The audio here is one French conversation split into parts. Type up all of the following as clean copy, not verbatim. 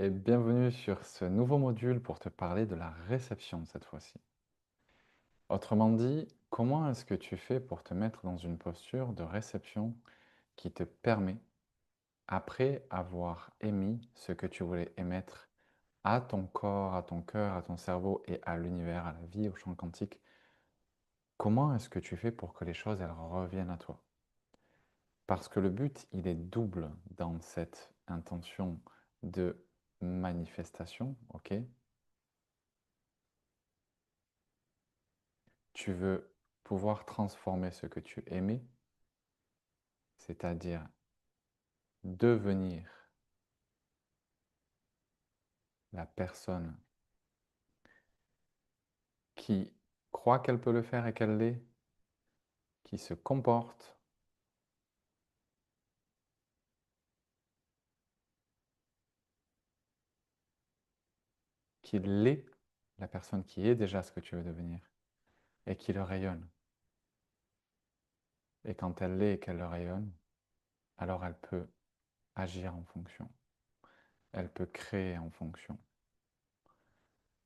et bienvenue sur ce nouveau module pour te parler de la réception cette fois-ci. Autrement dit, comment est-ce que tu fais pour te mettre dans une posture de réception qui te permet, après avoir émis ce que tu voulais émettre à ton corps, à ton cœur, à ton cerveau et à l'univers, à la vie, au champ quantique, comment est-ce que tu fais pour que les choses elles reviennent à toi? Parce que le but, il est double dans cette intention de manifestation, ok? Tu veux pouvoir transformer ce que tu aimais, c'est-à-dire devenir la personne qui croit qu'elle peut le faire et qu'elle l'est, qui se comporte, qui l'est, la personne qui est déjà ce que tu veux devenir, et qui le rayonne. Et quand elle l'est et qu'elle le rayonne, alors elle peut agir en fonction, elle peut créer en fonction.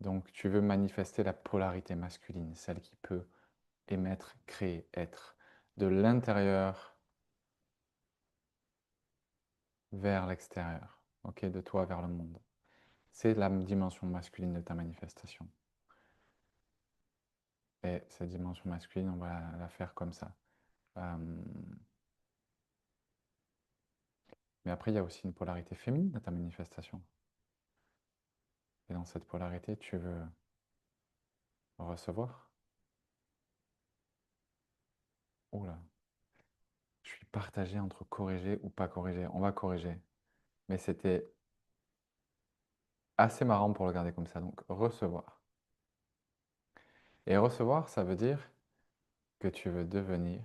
Donc tu veux manifester la polarité masculine, celle qui peut émettre, créer, être, de l'intérieur vers l'extérieur, ok, de toi vers le monde. C'est la dimension masculine de ta manifestation. Et cette dimension masculine, on va la faire comme ça. Euh, mais après, il y a aussi une polarité féminine de ta manifestation. Et dans cette polarité, tu veux recevoir. Oula, je suis partagé entre corriger ou pas corriger. On va corriger. Mais c'était assez marrant pour le garder comme ça. Donc, recevoir. Et recevoir, ça veut dire que tu veux devenir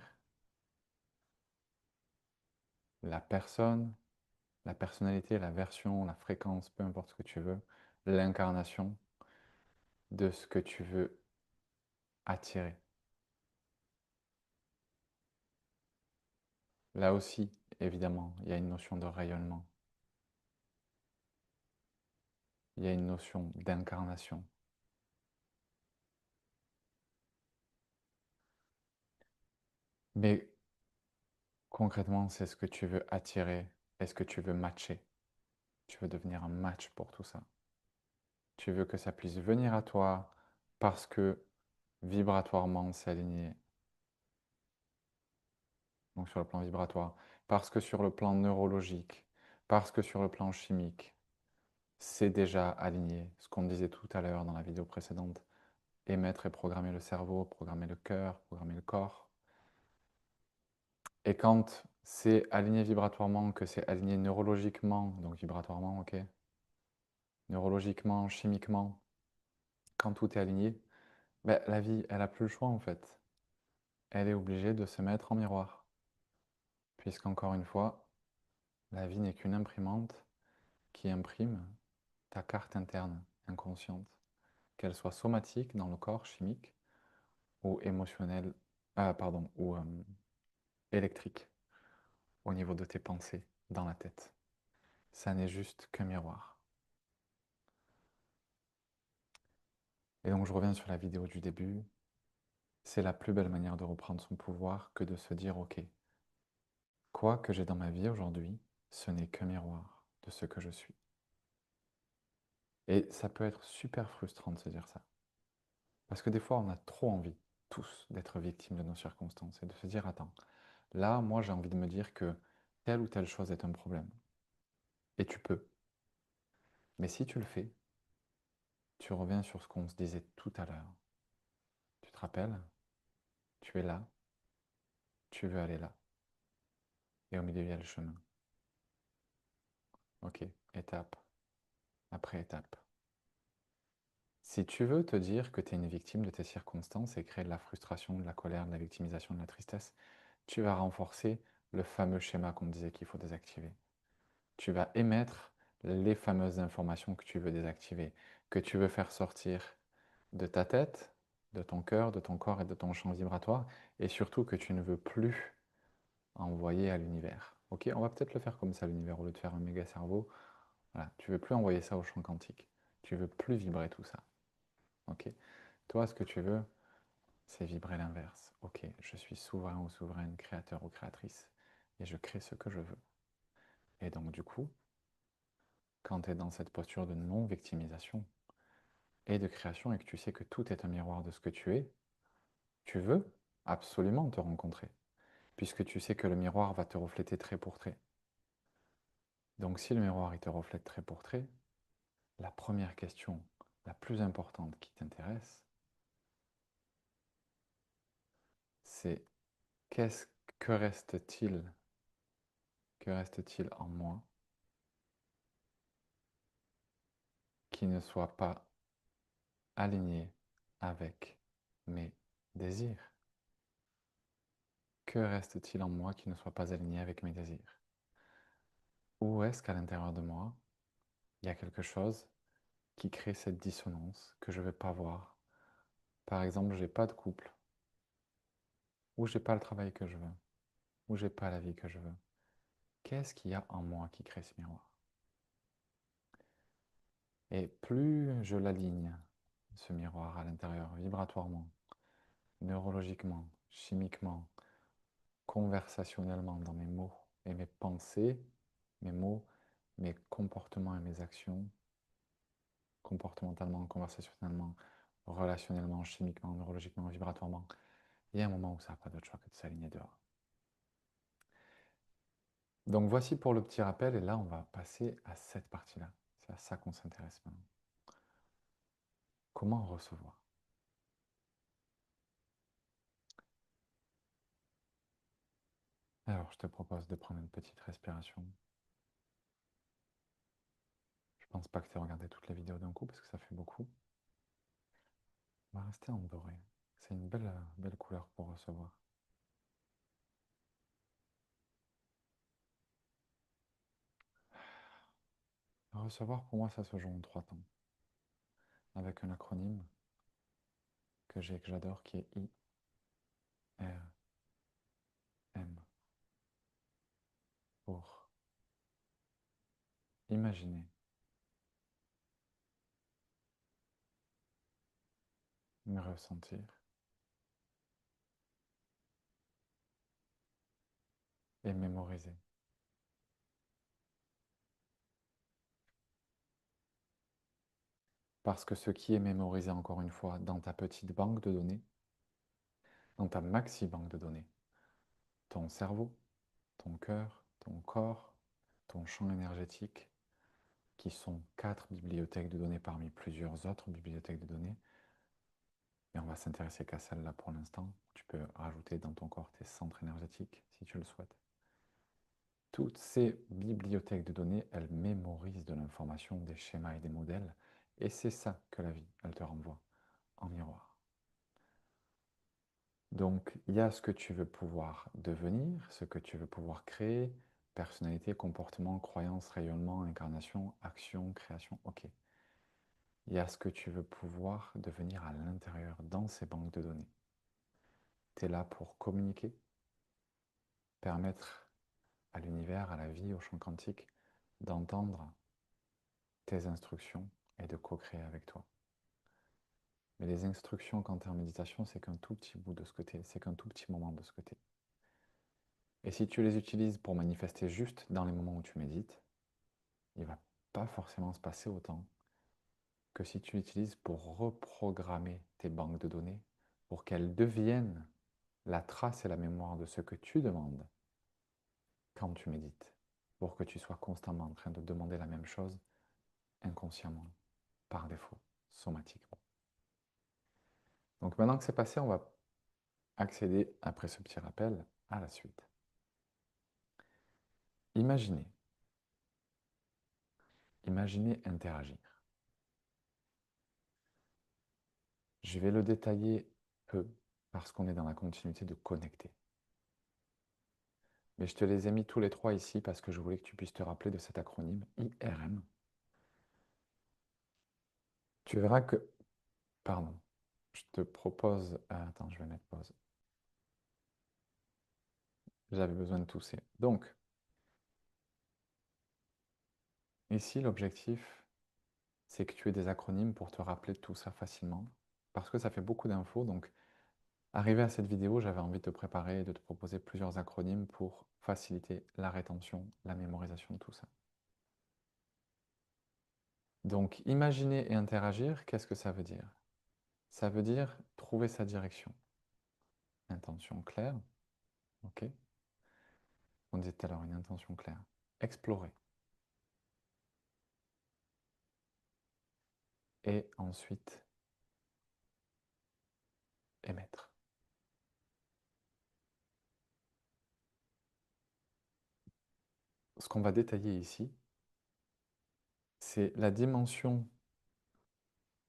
la personne, la personnalité, la version, la fréquence, peu importe ce que tu veux, l'incarnation de ce que tu veux attirer. Là aussi, évidemment, il y a une notion de rayonnement, il y a une notion d'incarnation. Mais concrètement, c'est ce que tu veux attirer et ce que tu veux matcher. Tu veux devenir un match pour tout ça. Tu veux que ça puisse venir à toi parce que vibratoirement, c'est aligné. Donc sur le plan vibratoire, parce que sur le plan neurologique, parce que sur le plan chimique, c'est déjà aligné. Ce qu'on disait tout à l'heure dans la vidéo précédente, émettre et programmer le cerveau, programmer le cœur, programmer le corps. Et quand c'est aligné vibratoirement, que c'est aligné neurologiquement, donc vibratoirement, ok, neurologiquement, chimiquement, quand tout est aligné, ben, la vie, elle n'a plus le choix en fait. Elle est obligée de se mettre en miroir. Puisqu'encore une fois, la vie n'est qu'une imprimante qui imprime ta carte interne inconsciente, qu'elle soit somatique dans le corps chimique ou émotionnelle, ou électrique au niveau de tes pensées dans la tête. Ça n'est juste qu'un miroir. Et donc je reviens sur la vidéo du début. C'est la plus belle manière de reprendre son pouvoir que de se dire ok, quoi que j'ai dans ma vie aujourd'hui, ce n'est qu'un miroir de ce que je suis. Et ça peut être super frustrant de se dire ça. Parce que des fois, on a trop envie, tous, d'être victimes de nos circonstances et de se dire attends, là, moi, j'ai envie de me dire que telle ou telle chose est un problème. Et tu peux. Mais si tu le fais, tu reviens sur ce qu'on se disait tout à l'heure. Tu te rappelles? Tu es là, tu veux aller là. Et au milieu, il y a le chemin. Ok, étape après étape. Si tu veux te dire que tu es une victime de tes circonstances et créer de la frustration, de la colère, de la victimisation, de la tristesse, tu vas renforcer le fameux schéma qu'on disait qu'il faut désactiver. Tu vas émettre les fameuses informations que tu veux désactiver, que tu veux faire sortir de ta tête, de ton cœur, de ton corps et de ton champ vibratoire, et surtout que tu ne veux plus envoyer à l'univers. Ok, on va peut-être le faire comme ça, l'univers, au lieu de faire un méga cerveau, Voilà, tu veux plus envoyer ça au champ quantique. Tu veux plus vibrer tout ça. Ok. Toi, ce que tu veux, c'est vibrer l'inverse. Ok, je suis souverain ou souveraine, créateur ou créatrice, et je crée ce que je veux. Et donc, du coup, quand tu es dans cette posture de non-victimisation et de création et que tu sais que tout est un miroir de ce que tu veux absolument te rencontrer, puisque tu sais que le miroir va te refléter trait pour trait. Donc, si le miroir il te reflète trait pour trait, la première question, la plus importante qui t'intéresse, c'est qu'est-ce que reste-t-il que reste-t-il en moi qui ne soit pas aligné avec mes désirs? Que reste-t-il en moi qui ne soit pas aligné avec mes désirs? Ou est-ce qu'à l'intérieur de moi, il y a quelque chose qui crée cette dissonance que je ne vais pas voir? Par exemple, j'ai pas de couple, ou j'ai pas le travail que je veux, ou j'ai pas la vie que je veux. Qu'est-ce qu'il y a en moi qui crée ce miroir? Et plus je l'aligne, ce miroir à l'intérieur, vibratoirement, neurologiquement, chimiquement, conversationnellement dans mes mots et mes pensées, mes mots, mes comportements et mes actions, comportementalement, conversationnellement, relationnellement, chimiquement, neurologiquement, vibratoirement, il y a un moment où ça n'a pas d'autre choix que de s'aligner dehors. Donc voici pour le petit rappel, et là on va passer à cette partie-là. C'est à ça qu'on s'intéresse maintenant. Comment recevoir? Alors je te propose de prendre une petite respiration. Je pense pas que tu aies regardé toutes les vidéos d'un coup parce que ça fait beaucoup. On va rester en doré. C'est une belle, belle couleur pour recevoir. Recevoir, pour moi, ça se joue en 3 temps. Avec un acronyme que j'ai, que j'adore, qui est IRM. Pour imaginer, me ressentir et mémoriser. Parce que ce qui est mémorisé, encore une fois, dans ta petite banque de données, dans ta maxi banque de données, ton cerveau, ton cœur, ton corps, ton champ énergétique, qui sont 4 bibliothèques de données parmi plusieurs autres bibliothèques de données. Et on va s'intéresser qu'à celle-là pour l'instant. Tu peux rajouter dans ton corps tes centres énergétiques si tu le souhaites. Toutes ces bibliothèques de données, elles mémorisent de l'information, des schémas et des modèles. Et c'est ça que la vie, elle te renvoie en miroir. Donc, il y a ce que tu veux pouvoir devenir, ce que tu veux pouvoir créer, personnalité, comportement, croyance, rayonnement, incarnation, action, création, ok. Il y a ce que tu veux pouvoir devenir à l'intérieur, dans ces banques de données. Tu es là pour communiquer, permettre à l'univers, à la vie, au champ quantique, d'entendre tes instructions et de co-créer avec toi. Mais les instructions quand tu es en méditation, c'est qu'un tout petit bout de ce côté, c'est qu'un tout petit moment de ce côté. Et si tu les utilises pour manifester juste dans les moments où tu médites, il ne va pas forcément se passer autant que si tu l'utilises pour reprogrammer tes banques de données, pour qu'elles deviennent la trace et la mémoire de ce que tu demandes quand tu médites, pour que tu sois constamment en train de demander la même chose inconsciemment, par défaut, somatiquement. Donc maintenant que c'est passé, on va accéder, après ce petit rappel, à la suite. Imaginez, imaginez interagir. Je vais le détailler peu parce qu'on est dans la continuité de connecter. Mais je te les ai mis tous les trois ici parce que je voulais que tu puisses te rappeler de cet acronyme IRM. Tu verras que, pardon, je te propose, attends, je vais mettre pause. J'avais besoin de tousser. Donc, Ici, l'objectif, c'est que tu aies des acronymes pour te rappeler de tout ça facilement, parce que ça fait beaucoup d'infos. Donc, arrivé à cette vidéo, j'avais envie de te préparer et de te proposer plusieurs acronymes pour faciliter la rétention, la mémorisation de tout ça. Donc, imaginer et interagir, qu'est-ce que ça veut dire? Ça veut dire trouver sa direction. Intention claire, ok? On disait tout à l'heure une intention claire. Explorer. Et ensuite, émettre. Ce qu'on va détailler ici, c'est la dimension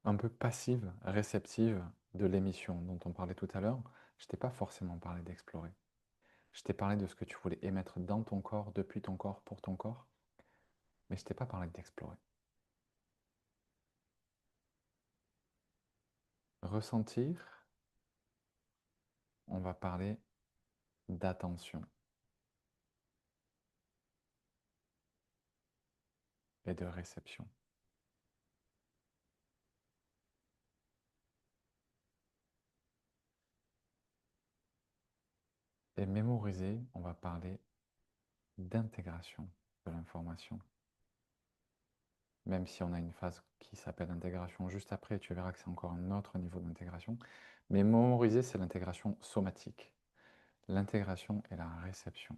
un peu passive, réceptive de l'émission dont on parlait tout à l'heure. Je t'ai pas forcément parlé d'explorer. Je t'ai parlé de ce que tu voulais émettre dans ton corps, depuis ton corps, pour ton corps, mais je t'ai pas parlé d'explorer. Ressentir, on va parler d'attention et de réception. Et mémoriser, on va parler d'intégration de l'information. Même si on a une phase qui s'appelle intégration juste après, tu verras que c'est encore un autre niveau d'intégration. Mais mémoriser, c'est l'intégration somatique. L'intégration et la réception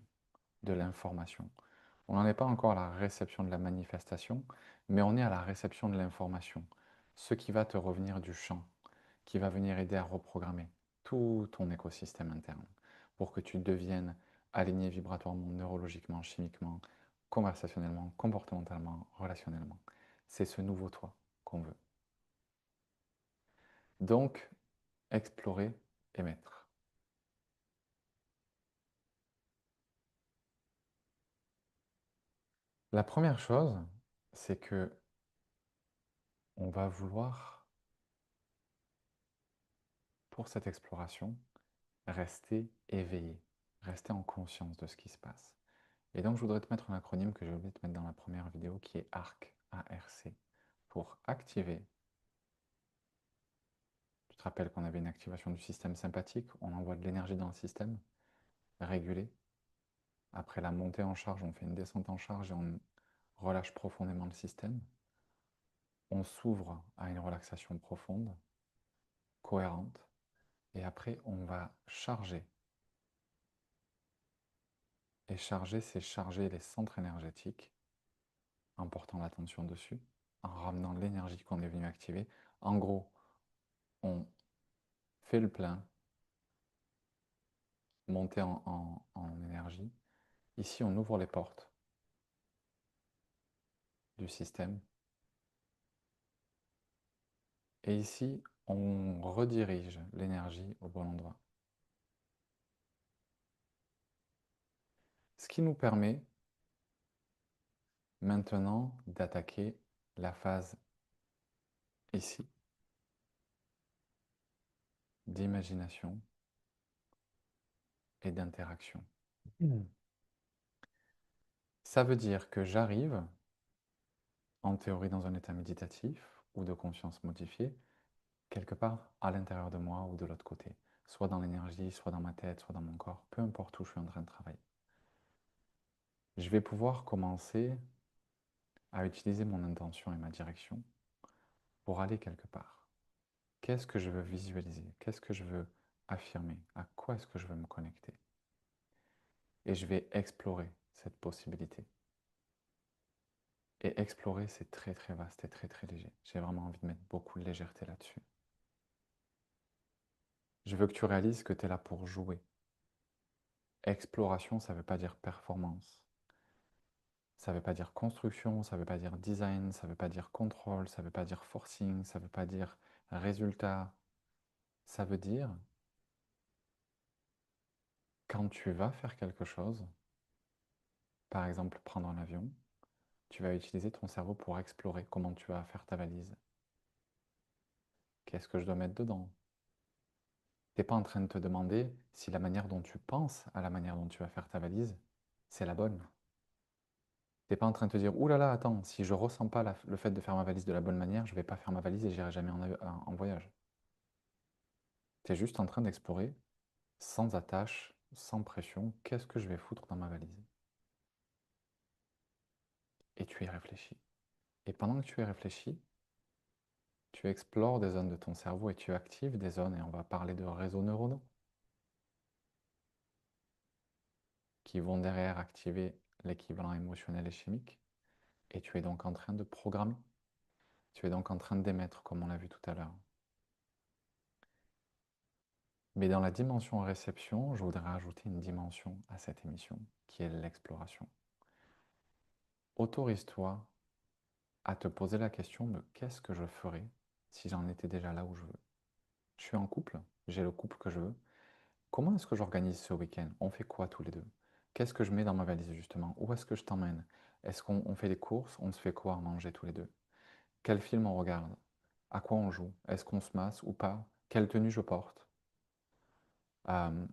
de l'information. On n'en est pas encore à la réception de la manifestation, mais on est à la réception de l'information. Ce qui va te revenir du champ, qui va venir aider à reprogrammer tout ton écosystème interne pour que tu deviennes aligné vibratoirement, neurologiquement, chimiquement, conversationnellement, comportementalement, relationnellement. C'est ce nouveau toi qu'on veut. Donc, explorer, émettre. La première chose, c'est que on va vouloir, pour cette exploration, rester éveillé, rester en conscience de ce qui se passe. Et donc, je voudrais te mettre un acronyme que j'ai oublié de te mettre dans la première vidéo qui est ARC, A-R-C, pour activer. Tu te rappelles qu'on avait une activation du système sympathique, on envoie de l'énergie dans le système, régulé. Après la montée en charge, on fait une descente en charge et on relâche profondément le système. On s'ouvre à une relaxation profonde, cohérente, et après on va charger. Et charger, c'est charger les centres énergétiques en portant l'attention dessus, en ramenant l'énergie qu'on est venu activer. En gros, on fait le plein, monter en énergie. Ici, on ouvre les portes du système. Et ici, on redirige l'énergie au bon endroit. Ce qui nous permet maintenant d'attaquer la phase ici d'imagination et d'interaction. Ça veut dire que j'arrive, en théorie, dans un état méditatif ou de conscience modifiée, quelque part à l'intérieur de moi ou de l'autre côté, soit dans l'énergie, soit dans ma tête, soit dans mon corps, peu importe où je suis en train de travailler. Je vais pouvoir commencer à utiliser mon intention et ma direction pour aller quelque part. Qu'est-ce que je veux visualiser? Qu'est-ce que je veux affirmer? À quoi est-ce que je veux me connecter? Et je vais explorer cette possibilité. Et explorer, c'est très très vaste et très très léger. J'ai vraiment envie de mettre beaucoup de légèreté là-dessus. Je veux que tu réalises que tu es là pour jouer. Exploration, ça ne veut pas dire performance. Ça ne veut pas dire construction, ça ne veut pas dire design, ça ne veut pas dire contrôle, ça ne veut pas dire forcing, ça ne veut pas dire résultat. Ça veut dire quand tu vas faire quelque chose, par exemple prendre un avion, tu vas utiliser ton cerveau pour explorer comment tu vas faire ta valise. Qu'est-ce que je dois mettre dedans? Tu n'es pas en train de te demander si la manière dont tu penses à la manière dont tu vas faire ta valise, c'est la bonne. Tu n'es pas en train de te dire, ouh là là, attends, si je ressens pas le fait de faire ma valise de la bonne manière, je vais pas faire ma valise et j'irai jamais en voyage. Tu es juste en train d'explorer sans attache, sans pression, qu'est-ce que je vais foutre dans ma valise? Et tu y réfléchis. Et pendant que tu y réfléchis, tu explores des zones de ton cerveau et tu actives des zones, et on va parler de réseaux neuronaux, qui vont derrière activer l'équivalent émotionnel et chimique. Et tu es donc en train de programmer. Tu es donc en train d'émettre, comme on l'a vu tout à l'heure. Mais dans la dimension réception, je voudrais ajouter une dimension à cette émission, qui est l'exploration. Autorise-toi à te poser la question de qu'est-ce que je ferais si j'en étais déjà là où je veux. Je suis en couple, j'ai le couple que je veux. Comment est-ce que j'organise ce week-end? On fait quoi tous les deux? Qu'est-ce que je mets dans ma valise justement? Où est-ce que je t'emmène? Est-ce qu'on fait des courses? On se fait quoi à manger tous les deux? Quel film on regarde? À quoi on joue? Est-ce qu'on se masse ou pas? Quelle tenue je porte? Euh,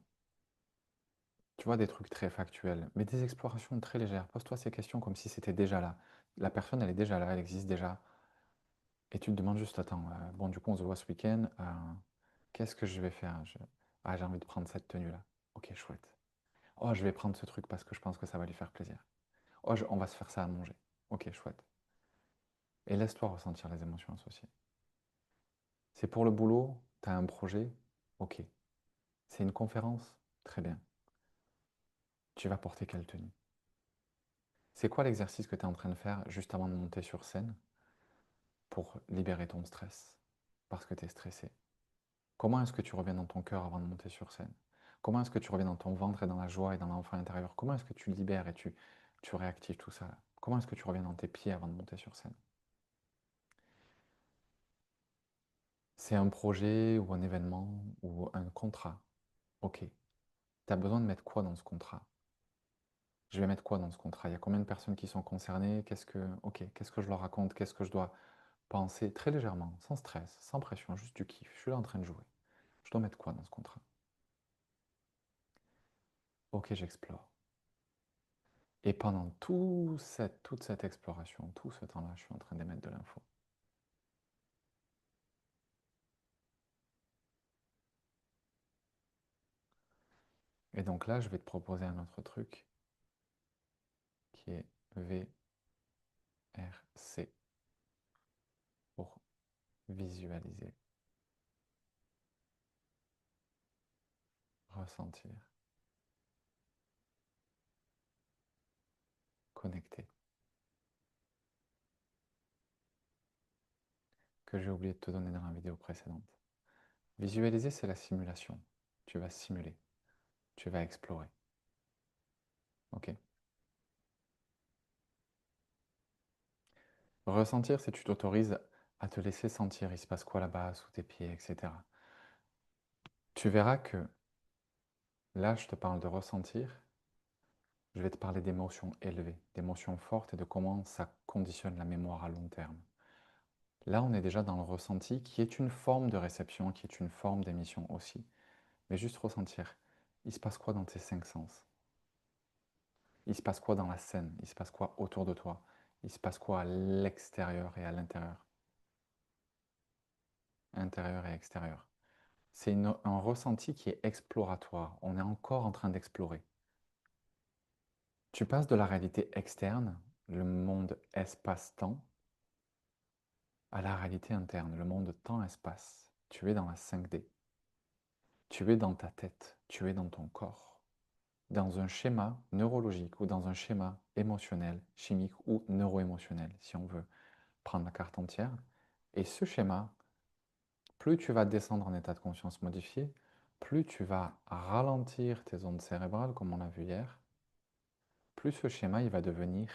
Tu vois, des trucs très factuels, mais des explorations très légères. Pose-toi ces questions comme si c'était déjà là. La personne, elle est déjà là, elle existe déjà. Et tu te demandes juste, attends, bon, du coup, on se voit ce week-end. Qu'est-ce que je vais faire? Ah, j'ai envie de prendre cette tenue-là. Ok, chouette. Oh, je vais prendre ce truc parce que je pense que ça va lui faire plaisir. Oh, on va se faire ça à manger. Ok, chouette. Et laisse-toi ressentir les émotions associées. C'est pour le boulot, tu as un projet. Ok. C'est une conférence. Très bien. Tu vas porter quelle tenue? C'est quoi l'exercice que tu es en train de faire juste avant de monter sur scène pour libérer ton stress? Parce que tu es stressé. Comment est-ce que tu reviens dans ton cœur avant de monter sur scène? Comment est-ce que tu reviens dans ton ventre et dans la joie et dans l'enfant intérieur? Comment est-ce que tu libères et tu réactives tout ça? Comment est-ce que tu reviens dans tes pieds avant de monter sur scène? C'est un projet ou un événement ou un contrat. Ok. Tu as besoin de mettre quoi dans ce contrat? Je vais mettre quoi dans ce contrat? Il y a combien de personnes qui sont concernées? Qu'est-ce que je leur raconte? Qu'est-ce que je dois penser très légèrement, sans stress, sans pression, juste du kiff. Je suis là en train de jouer. Je dois mettre quoi dans ce contrat? Ok, j'explore. Et pendant toute cette exploration, tout ce temps-là, je suis en train d'émettre de l'info. Et donc là, je vais te proposer un autre truc qui est VRC pour visualiser, ressentir, connecter. Que j'ai oublié de te donner dans la vidéo précédente. Visualiser, c'est la simulation. Tu vas simuler, tu vas explorer. Ok? Ressentir, c'est tu t'autorises à te laisser sentir, il se passe quoi là-bas, sous tes pieds, etc. Tu verras que là, je te parle de ressentir, je vais te parler d'émotions élevées, d'émotions fortes et de comment ça conditionne la mémoire à long terme. Là, on est déjà dans le ressenti qui est une forme de réception, qui est une forme d'émission aussi. Mais juste ressentir, il se passe quoi dans tes cinq sens? Il se passe quoi dans la scène? Il se passe quoi autour de toi? Il se passe quoi à l'extérieur et à l'intérieur? Intérieur et extérieur. C'est un ressenti qui est exploratoire. On est encore en train d'explorer. Tu passes de la réalité externe, le monde espace-temps, à la réalité interne, le monde temps-espace. Tu es dans la 5D. Tu es dans ta tête. Tu es dans ton corps. Dans un schéma neurologique ou dans un schéma émotionnel, chimique ou neuroémotionnel, si on veut prendre la carte entière. Et ce schéma, plus tu vas descendre en état de conscience modifié, plus tu vas ralentir tes ondes cérébrales, comme on l'a vu hier, plus ce schéma il va devenir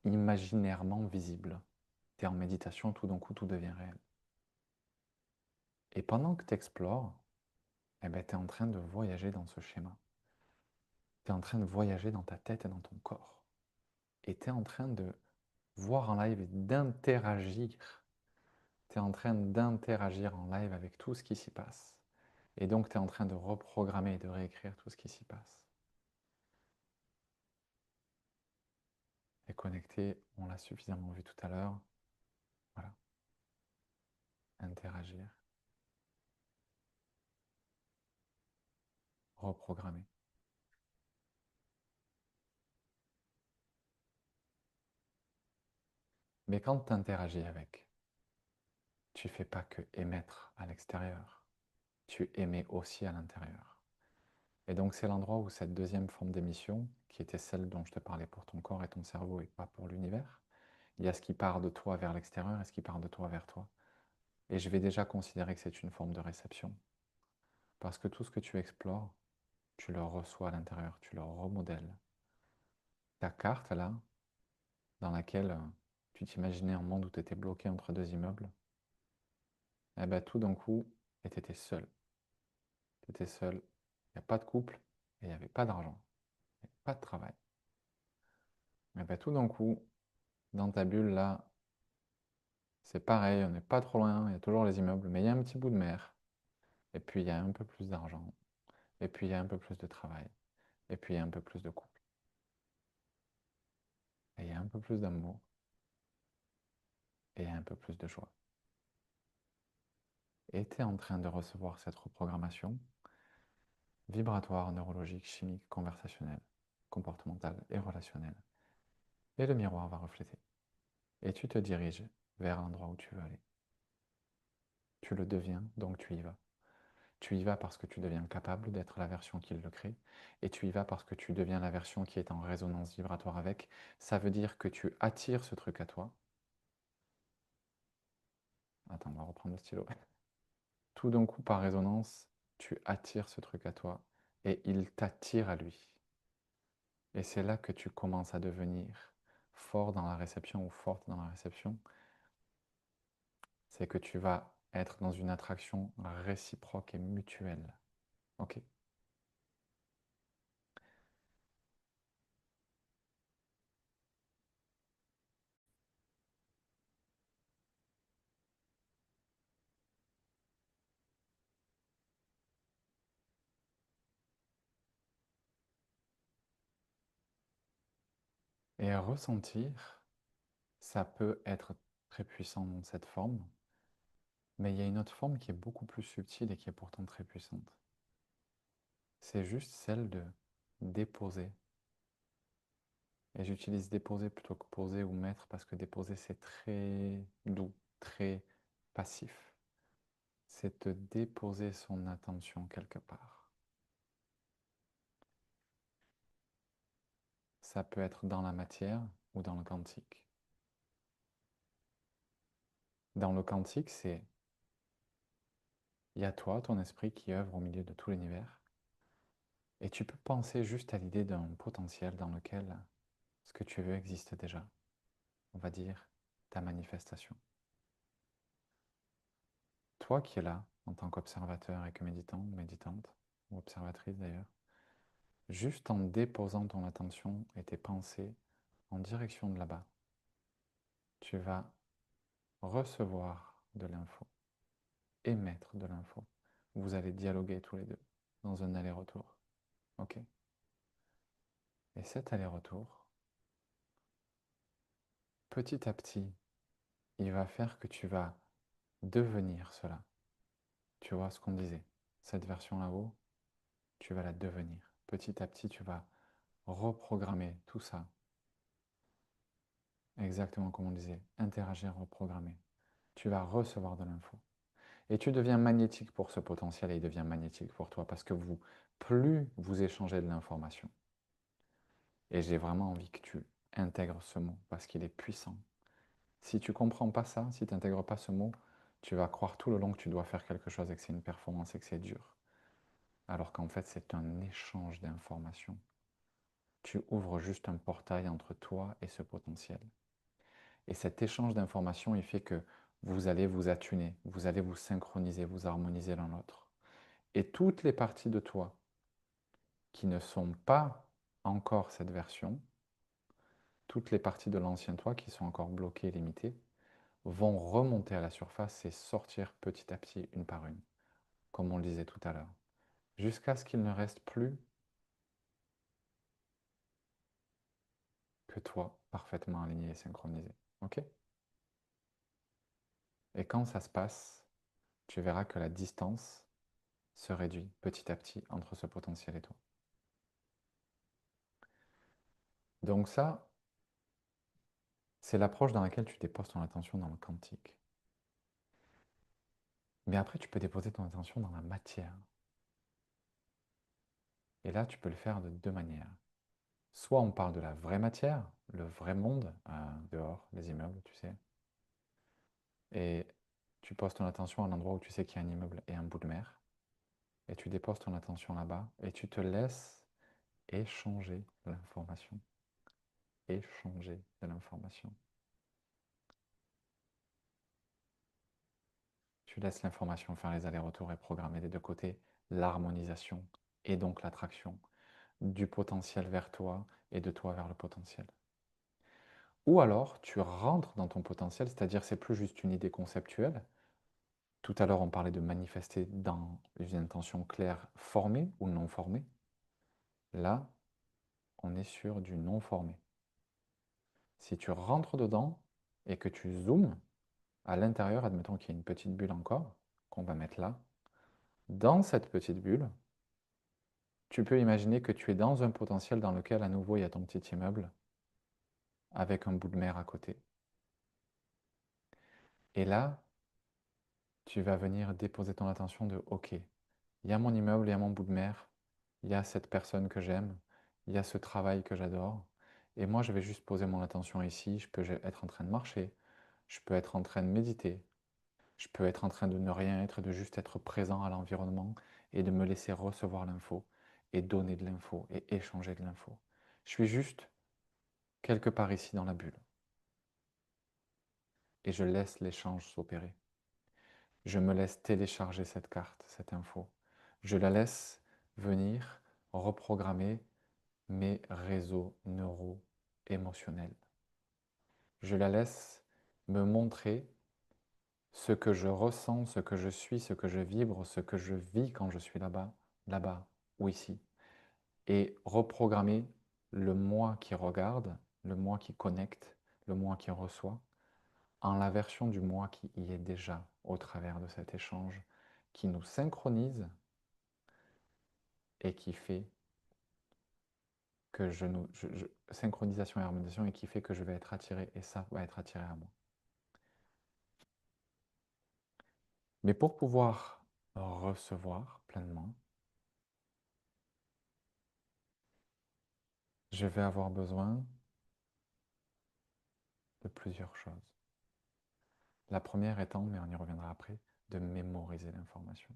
imaginairement visible. Tu es en méditation, tout d'un coup, tout devient réel. Et pendant que tu explores, eh ben, tu es en train de voyager dans ce schéma. Tu es en train de voyager dans ta tête et dans ton corps. Et tu es en train de voir en live et d'interagir. Tu es en train d'interagir en live avec tout ce qui s'y passe. Et donc, tu es en train de reprogrammer et de réécrire tout ce qui s'y passe. Et connecter, on l'a suffisamment vu tout à l'heure. Voilà, interagir, reprogrammer. Mais quand tu interagis avec, tu ne fais pas que émettre à l'extérieur, tu émets aussi à l'intérieur. Et donc c'est l'endroit où cette deuxième forme d'émission, qui était celle dont je te parlais pour ton corps et ton cerveau et pas pour l'univers, il y a ce qui part de toi vers l'extérieur et ce qui part de toi vers toi. Et je vais déjà considérer que c'est une forme de réception. Parce que tout ce que tu explores, tu le reçois à l'intérieur, tu le remodèles. Ta carte là, dans laquelle tu t'imaginais un monde où tu étais bloqué entre deux immeubles, eh ben tout d'un coup, tu étais seul. Tu étais seul, il n'y a pas de couple et il n'y avait pas d'argent, il n'y avait pas de travail. Et ben tout d'un coup, dans ta bulle là, c'est pareil, on n'est pas trop loin, il y a toujours les immeubles, mais il y a un petit bout de mer. Et puis il y a un peu plus d'argent. Et puis il y a un peu plus de travail. Et puis il y a un peu plus de couple. Et il y a un peu plus d'amour. Et il y a un peu plus de joie. Et tu es en train de recevoir cette reprogrammation vibratoire, neurologique, chimique, conversationnelle, comportementale et relationnelle. Et le miroir va refléter. Et tu te diriges vers l'endroit où tu veux aller. Tu le deviens, donc tu y vas. Tu y vas parce que tu deviens capable d'être la version qui le crée, et tu y vas parce que tu deviens la version qui est en résonance vibratoire avec. Ça veut dire que tu attires ce truc à toi. Attends, on va reprendre le stylo. Tout d'un coup, par résonance, tu attires ce truc à toi, et il t'attire à lui. Et c'est là que tu commences à devenir fort dans la réception ou forte dans la réception. C'est que tu vas être dans une attraction réciproque et mutuelle. Ok? Et ressentir, ça peut être très puissant dans cette forme, mais il y a une autre forme qui est beaucoup plus subtile et qui est pourtant très puissante. C'est juste celle de déposer. Et j'utilise déposer plutôt que poser ou mettre parce que déposer c'est très doux, très passif. C'est de déposer son attention quelque part. Ça peut être dans la matière ou dans le quantique. Dans le quantique, c'est il y a toi, ton esprit qui œuvre au milieu de tout l'univers. Et tu peux penser juste à l'idée d'un potentiel dans lequel ce que tu veux existe déjà. On va dire ta manifestation. Toi qui es là en tant qu'observateur et que méditant ou méditante, ou observatrice d'ailleurs, juste en déposant ton attention et tes pensées en direction de là-bas, tu vas recevoir de l'info, émettre de l'info. Vous allez dialoguer tous les deux dans un aller-retour. Ok? Et cet aller-retour, petit à petit, il va faire que tu vas devenir cela. Tu vois ce qu'on disait. Cette version là-haut, tu vas la devenir. Petit à petit, tu vas reprogrammer tout ça. Exactement comme on disait. Interagir, reprogrammer. Tu vas recevoir de l'info. Et tu deviens magnétique pour ce potentiel et il devient magnétique pour toi parce que plus vous échangez de l'information. Et j'ai vraiment envie que tu intègres ce mot parce qu'il est puissant. Si tu ne comprends pas ça, si tu n'intègres pas ce mot, tu vas croire tout le long que tu dois faire quelque chose et que c'est une performance et que c'est dur. Alors qu'en fait, c'est un échange d'informations. Tu ouvres juste un portail entre toi et ce potentiel. Et cet échange d'informations, il fait que vous allez vous attuner, vous allez vous synchroniser, vous harmoniser l'un l'autre. Et toutes les parties de toi qui ne sont pas encore cette version, toutes les parties de l'ancien toi qui sont encore bloquées et limitées, vont remonter à la surface et sortir petit à petit une par une, comme on le disait tout à l'heure, jusqu'à ce qu'il ne reste plus que toi, parfaitement aligné et synchronisé. Ok? Et quand ça se passe, tu verras que la distance se réduit petit à petit entre ce potentiel et toi. Donc ça, c'est l'approche dans laquelle tu déposes ton attention dans le quantique. Mais après, tu peux déposer ton attention dans la matière. Et là, tu peux le faire de deux manières. Soit on parle de la vraie matière, le vrai monde, dehors, les immeubles, tu sais. Et tu poses ton attention à l'endroit où tu sais qu'il y a un immeuble et un bout de mer. Et tu déposes ton attention là-bas et tu te laisses échanger l'information. Échanger de l'information. Tu laisses l'information faire les allers-retours et programmer des deux côtés l'harmonisation et donc l'attraction du potentiel vers toi et de toi vers le potentiel. Ou alors tu rentres dans ton potentiel, c'est-à-dire c'est plus juste une idée conceptuelle. Tout à l'heure on parlait de manifester dans une intention claire formée ou non formée. Là, on est sur du non formé. Si tu rentres dedans et que tu zoomes, à l'intérieur, admettons qu'il y ait une petite bulle encore, qu'on va mettre là, dans cette petite bulle, tu peux imaginer que tu es dans un potentiel dans lequel à nouveau il y a ton petit immeuble avec un bout de mer à côté. Et là, tu vas venir déposer ton attention de OK, il y a mon immeuble, il y a mon bout de mer, il y a cette personne que j'aime, il y a ce travail que j'adore. Et moi, je vais juste poser mon attention ici. Je peux être en train de marcher, je peux être en train de méditer, je peux être en train de ne rien être, de juste être présent à l'environnement et de me laisser recevoir l'info et donner de l'info et échanger de l'info. Je suis juste quelque part ici dans la bulle et je laisse l'échange s'opérer. Je me laisse télécharger cette carte, cette info. Je la laisse venir reprogrammer mes réseaux neuro-émotionnels. Je la laisse me montrer ce que je ressens, ce que je suis, ce que je vibre, ce que je vis quand je suis là-bas, là-bas ou ici. Et reprogrammer le moi qui regarde, le moi qui connecte, le moi qui reçoit, en la version du moi qui y est déjà au travers de cet échange, qui nous synchronise et qui fait que synchronisation et harmonisation et qui fait que je vais être attiré et ça va être attiré à moi. Mais pour pouvoir recevoir pleinement, je vais avoir besoin de plusieurs choses. La première étant, mais on y reviendra après, de mémoriser l'information.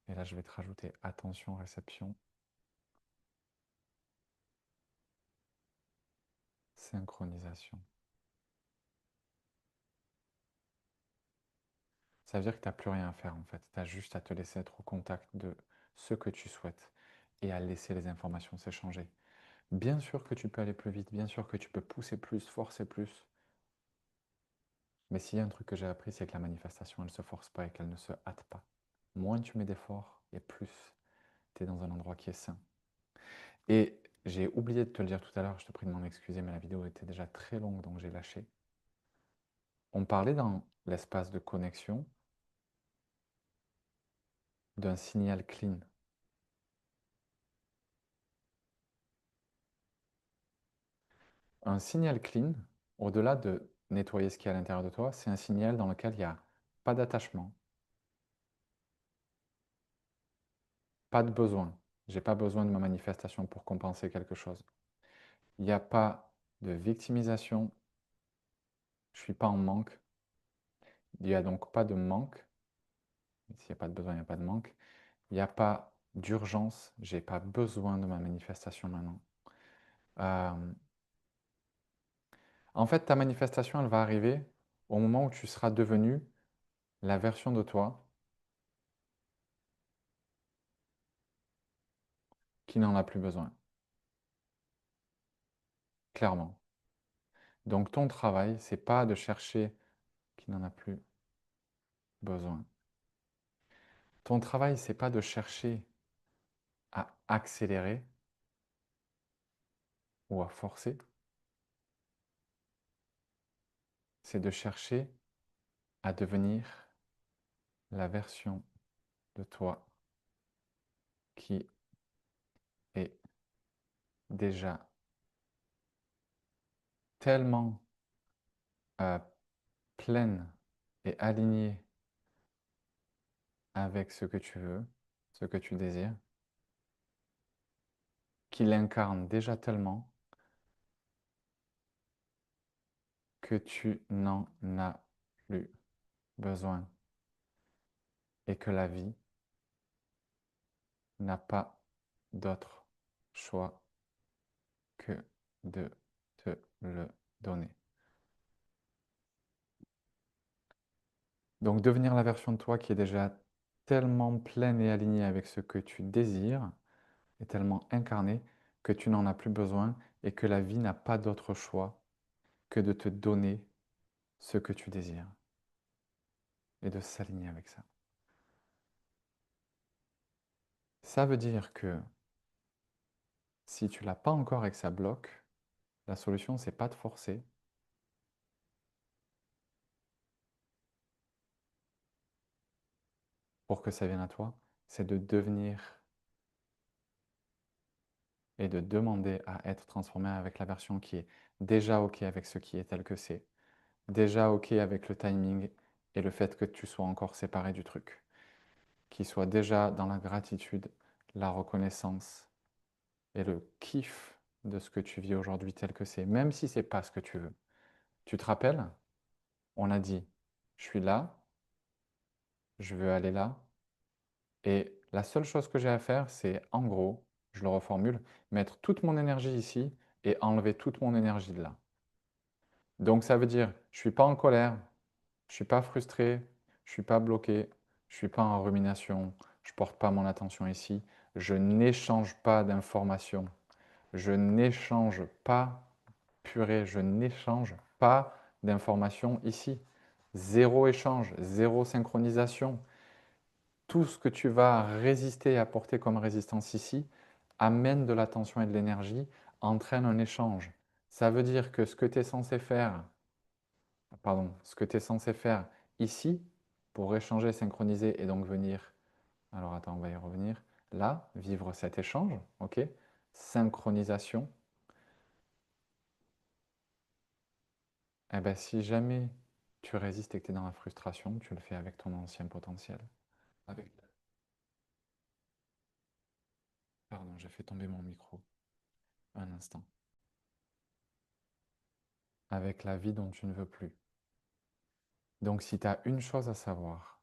Et là, je vais te rajouter attention, réception, synchronisation. Ça veut dire que tu n'as plus rien à faire en fait. Tu as juste à te laisser être au contact de ce que tu souhaites et à laisser les informations s'échanger. Bien sûr que tu peux aller plus vite, bien sûr que tu peux pousser plus, forcer plus. Mais s'il y a un truc que j'ai appris, c'est que la manifestation, elle ne se force pas et qu'elle ne se hâte pas. Moins tu mets d'efforts et plus tu es dans un endroit qui est sain. Et j'ai oublié de te le dire tout à l'heure, je te prie de m'en excuser, mais la vidéo était déjà très longue, donc j'ai lâché. On parlait dans l'espace de connexion d'un signal clean. Un signal clean, au-delà de nettoyer ce qu'il y a à l'intérieur de toi, c'est un signal dans lequel il n'y a pas d'attachement, pas de besoin. Je n'ai pas besoin de ma manifestation pour compenser quelque chose. Il n'y a pas de victimisation, je ne suis pas en manque. Il n'y a donc pas de manque. S'il n'y a pas de besoin, il n'y a pas de manque. Il n'y a pas d'urgence, je n'ai pas besoin de ma manifestation maintenant. Euh, en fait, ta manifestation, elle va arriver au moment où tu seras devenu la version de toi qui n'en a plus besoin, clairement. Donc ton travail, c'est pas de chercher qui n'en a plus besoin. Ton travail, c'est pas de chercher à accélérer, ou à forcer, c'est de chercher à devenir la version de toi qui est déjà tellement euh, pleine et alignée avec ce que tu veux, ce que tu désires, qui l'incarne déjà tellement que tu n'en as plus besoin et que la vie n'a pas d'autre choix que de te le donner. Donc devenir la version de toi qui est déjà tellement pleine et alignée avec ce que tu désires, est tellement incarnée que tu n'en as plus besoin et que la vie n'a pas d'autre choix que de te donner ce que tu désires et de s'aligner avec ça. Ça veut dire que si tu l'as pas encore et que ça bloque, la solution c'est pas de forcer, pour que ça vienne à toi, c'est de devenir et de demander à être transformé avec la version qui est déjà OK avec ce qui est tel que c'est, déjà OK avec le timing et le fait que tu sois encore séparé du truc, qui soit déjà dans la gratitude, la reconnaissance et le kiff de ce que tu vis aujourd'hui tel que c'est, même si c'est pas ce que tu veux. Tu te rappelles? On a dit, je suis là, je veux aller là, et la seule chose que j'ai à faire, c'est en gros, je le reformule, mettre toute mon énergie ici et enlever toute mon énergie de là. Donc ça veut dire, je ne suis pas en colère, je ne suis pas frustré, je ne suis pas bloqué, je ne suis pas en rumination, je ne porte pas mon attention ici, je n'échange pas d'informations, je n'échange pas, purée, je n'échange pas d'informations ici. Zéro échange, zéro synchronisation. Tout ce que tu vas résister et apporter comme résistance ici amène de l'attention et de l'énergie, entraîne un échange. Ça veut dire que ce que tu es censé faire, pardon, ce que tu es censé faire ici pour échanger, synchroniser et donc venir, alors attends, on va y revenir, là, vivre cet échange, ok, synchronisation, eh bien si jamais tu résistes et que tu es dans la frustration, tu le fais avec ton ancien potentiel. Avec... Pardon, j'ai fait tomber mon micro un instant. Avec la vie dont tu ne veux plus. Donc si tu as une chose à savoir,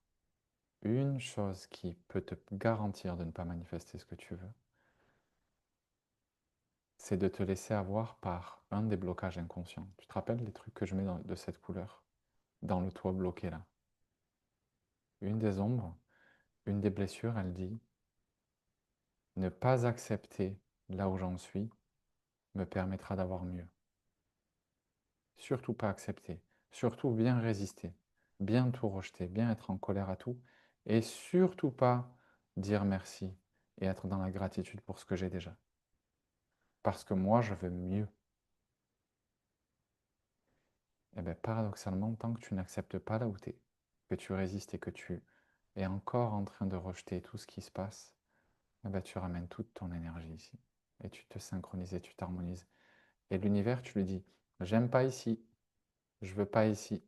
une chose qui peut te garantir de ne pas manifester ce que tu veux, c'est de te laisser avoir par un des blocages inconscients. Tu te rappelles les trucs que je mets de cette couleur dans le toit bloqué là? Une des ombres, une des blessures, elle dit ne pas accepter là où j'en suis me permettra d'avoir mieux. Surtout pas accepter, surtout bien résister, bien tout rejeter, bien être en colère à tout, et surtout pas dire merci et être dans la gratitude pour ce que j'ai déjà. Parce que moi, je veux mieux. Et bien paradoxalement, tant que tu n'acceptes pas là où tu es, que tu résistes et que tu es encore en train de rejeter tout ce qui se passe, eh ben, tu ramènes toute ton énergie ici. Et tu te synchronises et tu t'harmonises. Et l'univers, tu lui dis, j'aime pas ici, je veux pas ici,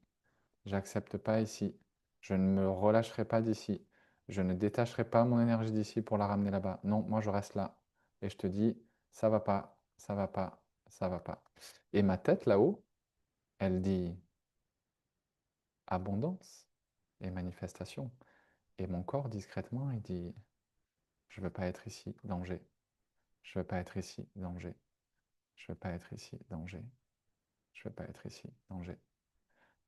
j'accepte pas ici. Je ne me relâcherai pas d'ici. Je ne détacherai pas mon énergie d'ici pour la ramener là-bas. Non, moi je reste là. Et je te dis, ça va pas, ça va pas, ça va pas. Et ma tête là-haut, elle dit abondance et manifestation. Et mon corps discrètement, il dit, je veux pas être ici, danger. Je veux pas être ici, danger. Je veux pas être ici, danger. Je veux pas être ici, danger.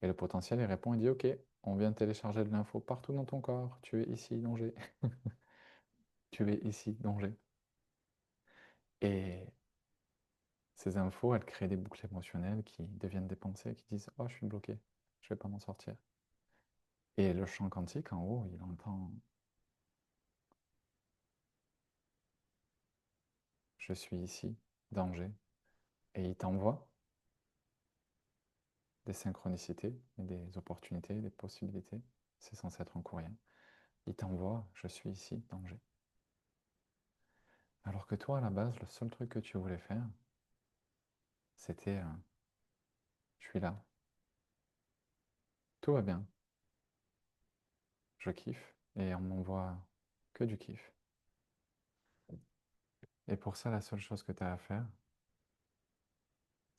Et le potentiel, il répond, il dit, ok, on vient de télécharger de l'info partout dans ton corps. Tu es ici, danger. Tu es ici, danger. Et ces infos, elles créent des boucles émotionnelles qui deviennent des pensées qui disent oh, je suis bloqué, je ne vais pas m'en sortir. Et le champ quantique, en haut, il entend je suis ici, danger, Et il t'envoie des synchronicités, des opportunités, des possibilités. C'est censé être un courrier. Il t'envoie, je suis ici, danger. Alors que toi, à la base, le seul truc que tu voulais faire, c'était je suis là, tout va bien, je kiffe, et on m'envoie que du kiff. Et pour ça, la seule chose que tu as à faire,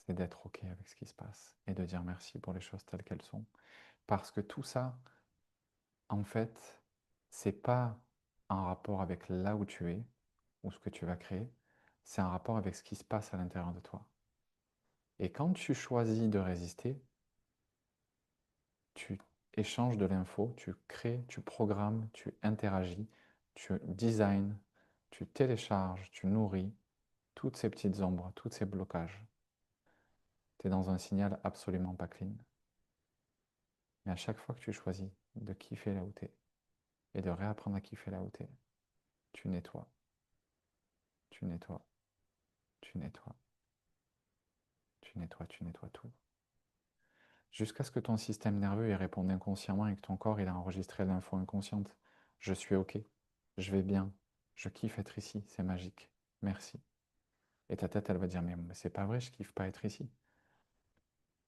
c'est d'être OK avec ce qui se passe et de dire merci pour les choses telles qu'elles sont. Parce que tout ça, en fait, c'est pas en rapport avec là où tu es ou ce que tu vas créer, c'est en rapport avec ce qui se passe à l'intérieur de toi. Et quand tu choisis de résister, tu échanges de l'info, tu crées, tu programmes, tu interagis, tu designs, tu télécharges, tu nourris toutes ces petites ombres, tous ces blocages. Tu es dans un signal absolument pas clean. Mais à chaque fois que tu choisis de kiffer là où tu es et de réapprendre à kiffer là où tu es, tu nettoies, tu nettoies, tu nettoies, tu nettoies, tu nettoies tout. Jusqu'à ce que ton système nerveux y réponde inconsciemment et que ton corps il a enregistré l'info inconsciente. Je suis OK, je vais bien, je kiffe être ici, c'est magique, merci. Et ta tête, elle va dire, mais c'est pas vrai, je kiffe pas être ici.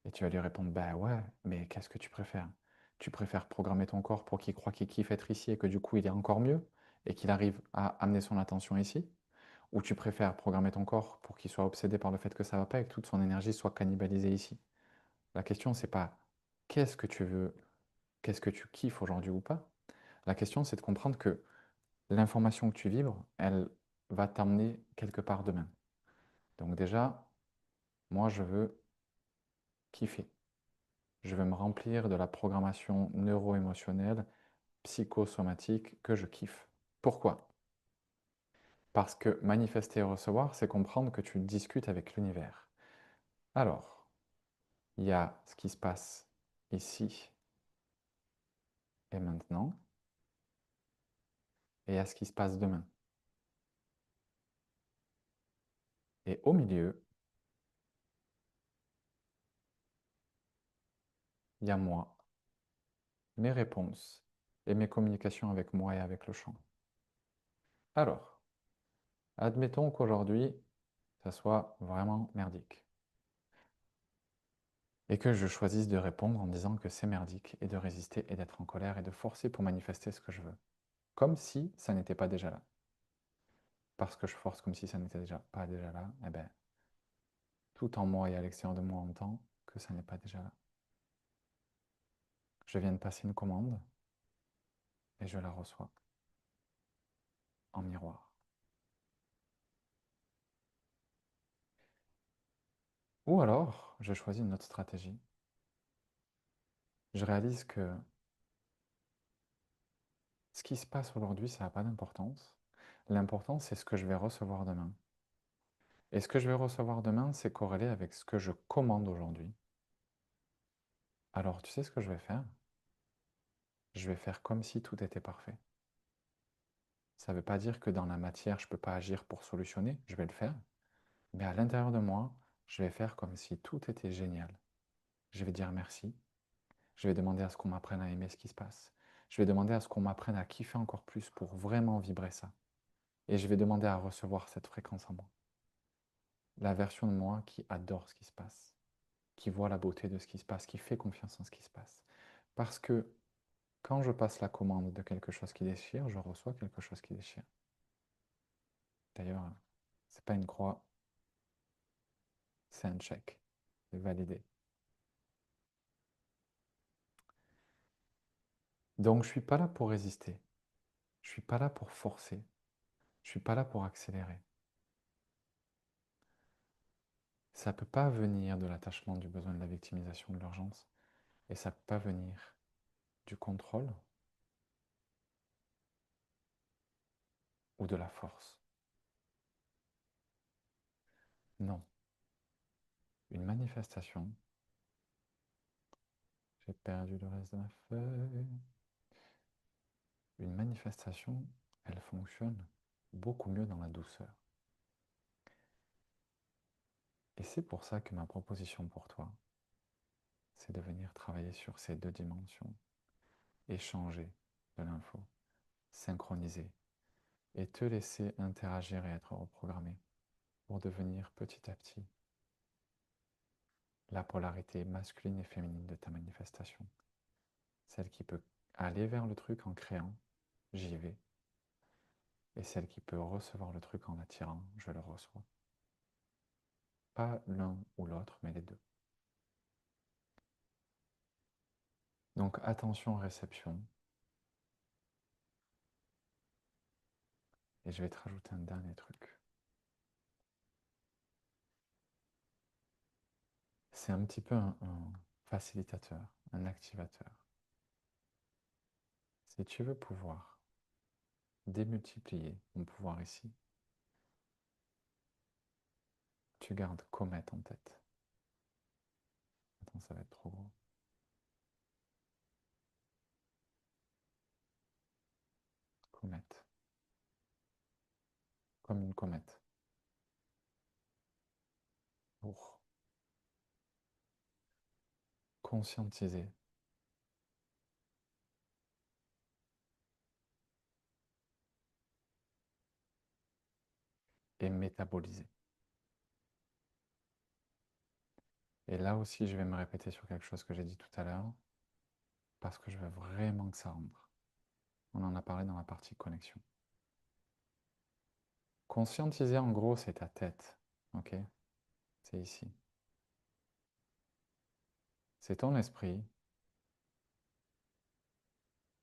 Et tu vas lui répondre, bah ouais, mais qu'est-ce que tu préfères? Tu préfères programmer ton corps pour qu'il croit qu'il kiffe être ici et que du coup il est encore mieux et qu'il arrive à amener son attention ici? Ou tu préfères programmer ton corps pour qu'il soit obsédé par le fait que ça va pas et que toute son énergie soit cannibalisée ici? La question, c'est pas qu'est-ce que tu veux, qu'est-ce que tu kiffes aujourd'hui ou pas. La question, c'est de comprendre que l'information que tu vibres, elle va t'emmener quelque part demain. Donc déjà, moi, je veux kiffer. Je veux me remplir de la programmation neuro-émotionnelle, psychosomatique que je kiffe. Pourquoi? Parce que manifester et recevoir, c'est comprendre que tu discutes avec l'univers. Alors, il y a ce qui se passe ici et maintenant, et il y a ce qui se passe demain. Et au milieu, il y a moi, mes réponses et mes communications avec moi et avec le champ. Alors, admettons qu'aujourd'hui, ça soit vraiment merdique. Et que je choisisse de répondre en disant que c'est merdique et de résister et d'être en colère et de forcer pour manifester ce que je veux. Comme si ça n'était pas déjà là. Parce que je force comme si ça n'était déjà pas déjà là, eh bien, tout en moi et à l'extérieur de moi entend que ça n'est pas déjà là. Je viens de passer une commande et je la reçois en miroir. Ou alors, je choisis une autre stratégie. Je réalise que ce qui se passe aujourd'hui, ça n'a pas d'importance. L'important, c'est ce que je vais recevoir demain. Et ce que je vais recevoir demain, c'est corrélé avec ce que je commande aujourd'hui. Alors, tu sais ce que je vais faire? Je vais faire comme si tout était parfait. Ça ne veut pas dire que dans la matière, je ne peux pas agir pour solutionner, je vais le faire. Mais à l'intérieur de moi, je vais faire comme si tout était génial. Je vais dire merci. Je vais demander à ce qu'on m'apprenne à aimer ce qui se passe. Je vais demander à ce qu'on m'apprenne à kiffer encore plus pour vraiment vibrer ça. Et je vais demander à recevoir cette fréquence en moi. La version de moi qui adore ce qui se passe, qui voit la beauté de ce qui se passe, qui fait confiance en ce qui se passe. Parce que quand je passe la commande de quelque chose qui déchire, je reçois quelque chose qui déchire. D'ailleurs, c'est pas une croix, c'est un check. C'est validé. Donc je suis pas là pour résister. Je suis pas là pour forcer. Je suis pas là pour accélérer. Ça peut pas venir de l'attachement, du besoin, de la victimisation, de l'urgence. Et ça peut pas venir du contrôle ou de la force. Non. Une manifestation. J'ai perdu le reste de ma feuille. Une manifestation, elle fonctionne beaucoup mieux dans la douceur. Et c'est pour ça que ma proposition pour toi, c'est de venir travailler sur ces deux dimensions, échanger de l'info, synchroniser et te laisser interagir et être reprogrammé pour devenir petit à petit la polarité masculine et féminine de ta manifestation. Celle qui peut aller vers le truc en créant, j'y vais, et celle qui peut recevoir le truc en l'attirant, je le reçois. Pas l'un ou l'autre, mais les deux. Donc attention réception. Et je vais te rajouter un dernier truc. C'est un petit peu un facilitateur, un activateur. Si tu veux pouvoir démultiplier mon pouvoir ici, tu gardes comète en tête. Attends, ça va être trop gros. Comète. Comme une comète. Pour conscientiser et métaboliser. Et là aussi, je vais me répéter sur quelque chose que j'ai dit tout à l'heure, parce que je veux vraiment que ça rentre. On en a parlé dans la partie connexion. Conscientiser, en gros, c'est ta tête. Ok? C'est ici. C'est ton esprit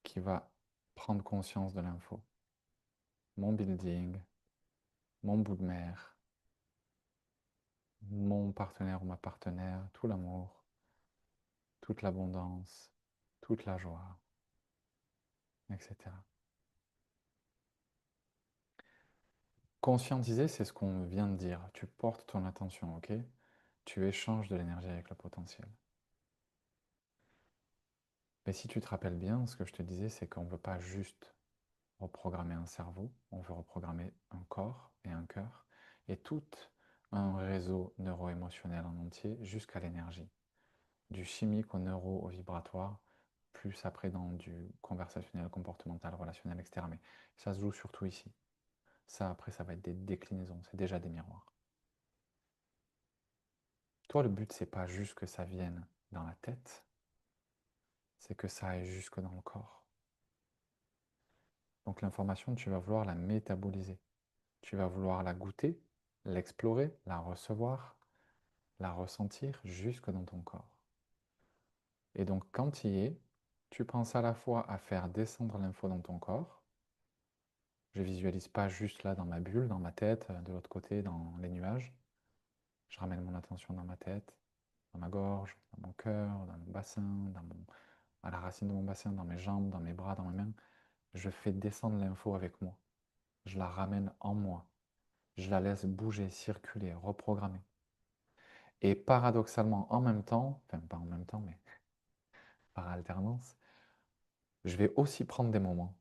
qui va prendre conscience de l'info. Mon building, mon bout de mer, mon partenaire ou ma partenaire, tout l'amour, toute l'abondance, toute la joie, etc. Conscientiser, c'est ce qu'on vient de dire. Tu portes ton attention, ok? Tu échanges de l'énergie avec le potentiel. Mais si tu te rappelles bien, ce que je te disais, c'est qu'on ne veut pas juste reprogrammer un cerveau, on veut reprogrammer un corps et un cœur, et tout un réseau neuro-émotionnel en entier jusqu'à l'énergie. Du chimique au neuro, au vibratoire, plus après dans du conversationnel, comportemental, relationnel, etc. Mais ça se joue surtout ici. Ça, après, ça va être des déclinaisons, c'est déjà des miroirs. Toi, le but, c'est pas juste que ça vienne dans la tête, c'est que ça aille jusque dans le corps. Donc l'information, tu vas vouloir la métaboliser. Tu vas vouloir la goûter, l'explorer, la recevoir, la ressentir jusque dans ton corps. Et donc quand tu y es, tu penses à la fois à faire descendre l'info dans ton corps. Je visualise pas juste là dans ma bulle, dans ma tête, de l'autre côté, dans les nuages. Je ramène mon attention dans ma tête, dans ma gorge, dans mon cœur, dans mon bassin, à la racine de mon bassin, dans mes jambes, dans mes bras, dans mes mains. Je fais descendre l'info avec moi. Je la ramène en moi. Je la laisse bouger, circuler, reprogrammer. Et paradoxalement, en même temps, enfin pas en même temps, mais par alternance, je vais aussi prendre des moments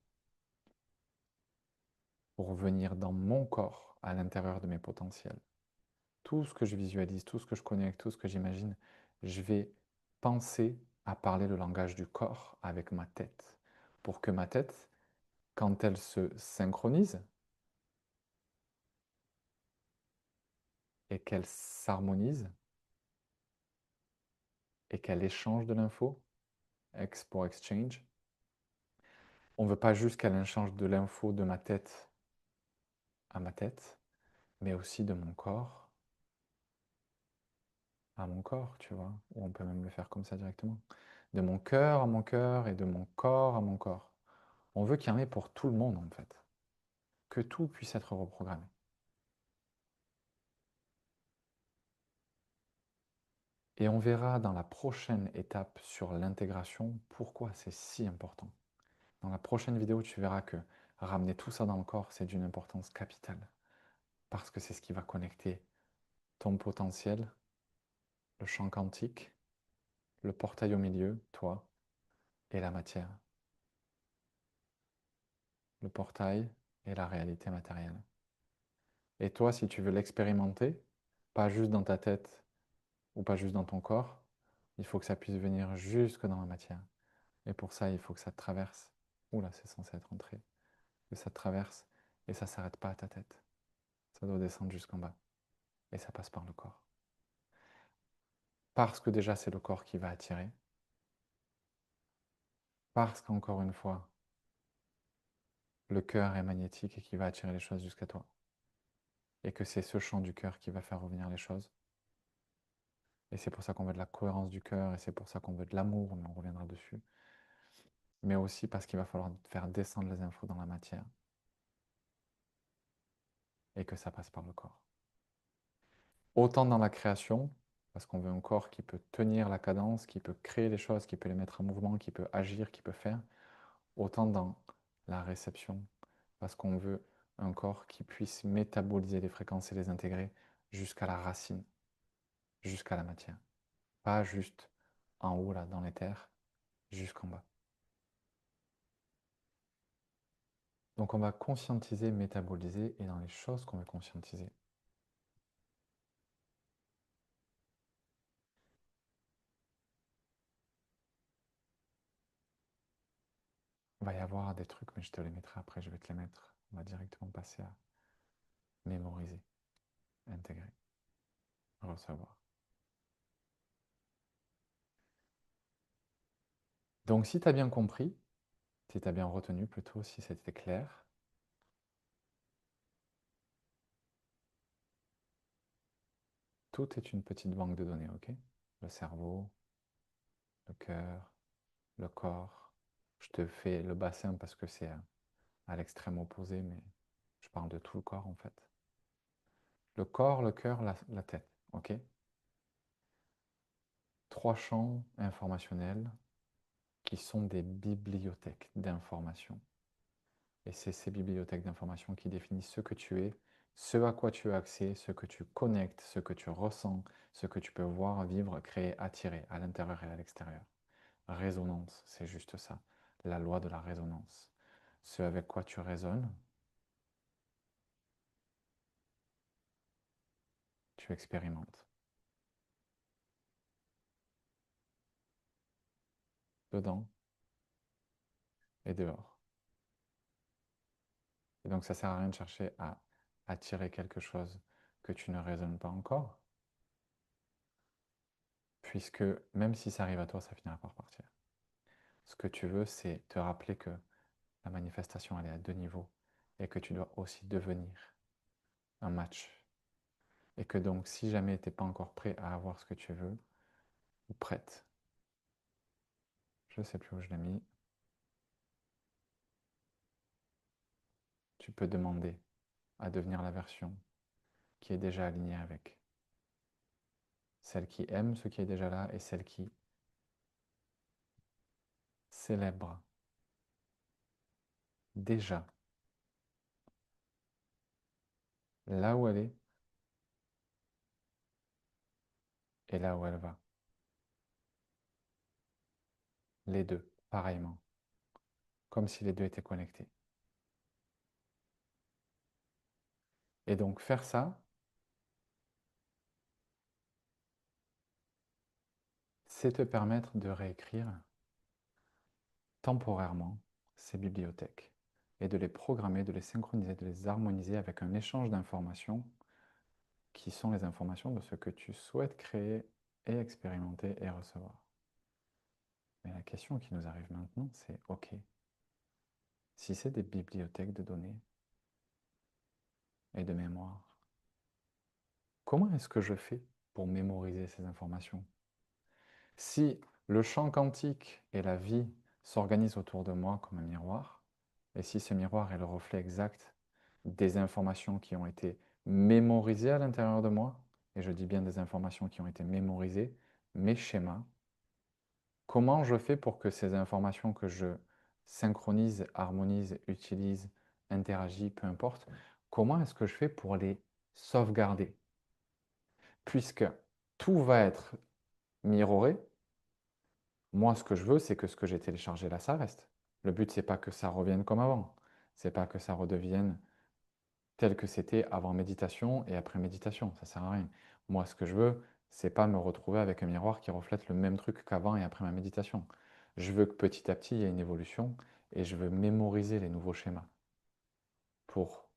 pour venir dans mon corps, à l'intérieur de mes potentiels. Tout ce que je visualise, tout ce que je connecte, tout ce que j'imagine, je vais penser à parler le langage du corps avec ma tête. Pour que ma tête, quand elle se synchronise et qu'elle s'harmonise et qu'elle échange de l'info, X pour exchange, on ne veut pas juste qu'elle échange de l'info de ma tête à ma tête, mais aussi de mon corps à mon corps, tu vois, ou on peut même le faire comme ça directement. De mon cœur à mon cœur et de mon corps à mon corps. On veut qu'il y en ait pour tout le monde en fait, que tout puisse être reprogrammé. Et on verra dans la prochaine étape sur l'intégration pourquoi c'est si important. Dans la prochaine vidéo, tu verras que ramener tout ça dans le corps, c'est d'une importance capitale, parce que c'est ce qui va connecter ton potentiel, le champ quantique, le portail au milieu, toi, et la matière. Le portail et la réalité matérielle. Et toi, si tu veux l'expérimenter, pas juste dans ta tête ou pas juste dans ton corps, il faut que ça puisse venir jusque dans la matière. Et pour ça, il faut que ça te traverse. Oula, c'est censé être entré. Que ça te traverse et ça ne s'arrête pas à ta tête. Ça doit descendre jusqu'en bas. Et ça passe par le corps. Parce que déjà, c'est le corps qui va attirer. Parce qu'encore une fois, le cœur est magnétique et qui va attirer les choses jusqu'à toi. Et que c'est ce champ du cœur qui va faire revenir les choses. Et c'est pour ça qu'on veut de la cohérence du cœur, et c'est pour ça qu'on veut de l'amour, mais on reviendra dessus. Mais aussi parce qu'il va falloir faire descendre les infos dans la matière. Et que ça passe par le corps. Autant dans la création, parce qu'on veut un corps qui peut tenir la cadence, qui peut créer les choses, qui peut les mettre en mouvement, qui peut agir, qui peut faire, autant dans la réception, parce qu'on veut un corps qui puisse métaboliser les fréquences et les intégrer jusqu'à la racine, jusqu'à la matière. Pas juste en haut, là, dans les terres, jusqu'en bas. Donc on va conscientiser, métaboliser, et dans les choses qu'on veut conscientiser. Il va y avoir des trucs, mais je te les mettrai après, je vais te les mettre. On va directement passer à mémoriser, intégrer, recevoir. Donc si tu as bien compris, si tu as bien retenu plutôt, si c'était clair, tout est une petite banque de données, ok? Le cerveau, le cœur, le corps. Je te fais le bassin parce que c'est à l'extrême opposé, mais je parle de tout le corps en fait. Le corps, le cœur, la tête, ok? Trois champs informationnels qui sont des bibliothèques d'informations. Et c'est ces bibliothèques d'informations qui définissent ce que tu es, ce à quoi tu as accès, ce que tu connectes, ce que tu ressens, ce que tu peux voir, vivre, créer, attirer à l'intérieur et à l'extérieur. Résonance, c'est juste ça, la loi de la résonance. Ce avec quoi tu résonnes, tu expérimentes. Dedans et dehors. Et donc ça ne sert à rien de chercher à attirer quelque chose que tu ne résonnes pas encore, puisque même si ça arrive à toi, ça finira par partir. Ce que tu veux, c'est te rappeler que la manifestation, elle est à deux niveaux et que tu dois aussi devenir un match. Et que donc, si jamais tu n'es pas encore prêt à avoir ce que tu veux, ou prête, je ne sais plus où je l'ai mis, tu peux demander à devenir la version qui est déjà alignée avec. Celle qui aime ce qui est déjà là et celle qui célèbre déjà là où elle est et là où elle va. Les deux, pareillement. Comme si les deux étaient connectés. Et donc faire ça, c'est te permettre de réécrire temporairement ces bibliothèques et de les programmer, de les synchroniser, de les harmoniser avec un échange d'informations qui sont les informations de ce que tu souhaites créer et expérimenter et recevoir. Mais la question qui nous arrive maintenant, c'est OK, si c'est des bibliothèques de données et de mémoire, comment est-ce que je fais pour mémoriser ces informations? Si le champ quantique et la vie s'organisent autour de moi comme un miroir, et si ce miroir est le reflet exact des informations qui ont été mémorisées à l'intérieur de moi, et je dis bien des informations qui ont été mémorisées, mes schémas, comment je fais pour que ces informations que je synchronise, harmonise, utilise, interagis, peu importe, comment est-ce que je fais pour les sauvegarder? Puisque tout va être miroré, moi, ce que je veux, c'est que ce que j'ai téléchargé là, ça reste. Le but, c'est pas que ça revienne comme avant. C'est pas que ça redevienne tel que c'était avant méditation et après méditation. Ça sert à rien. Moi, ce que je veux, c'est pas me retrouver avec un miroir qui reflète le même truc qu'avant et après ma méditation. Je veux que petit à petit, il y ait une évolution et je veux mémoriser les nouveaux schémas pour,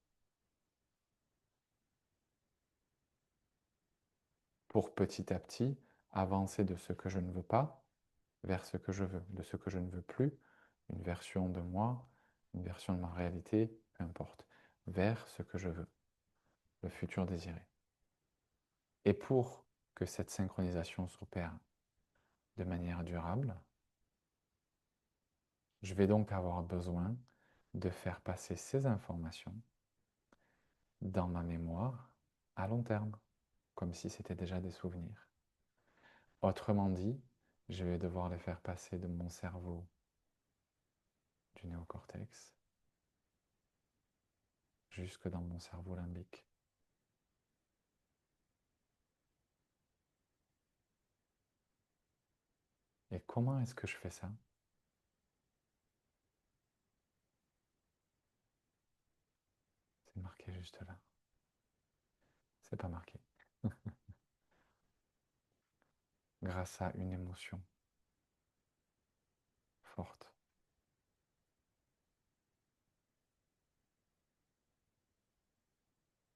pour petit à petit avancer de ce que je ne veux pas vers ce que je veux, de ce que je ne veux plus, une version de moi, une version de ma réalité, peu importe, vers ce que je veux, le futur désiré. Et pour que cette synchronisation s'opère de manière durable, je vais donc avoir besoin de faire passer ces informations dans ma mémoire à long terme, comme si c'était déjà des souvenirs. Autrement dit, je vais devoir les faire passer de mon cerveau du néocortex jusque dans mon cerveau limbique. Et comment est-ce que je fais ça? C'est marqué juste là. C'est pas marqué. Grâce à une émotion forte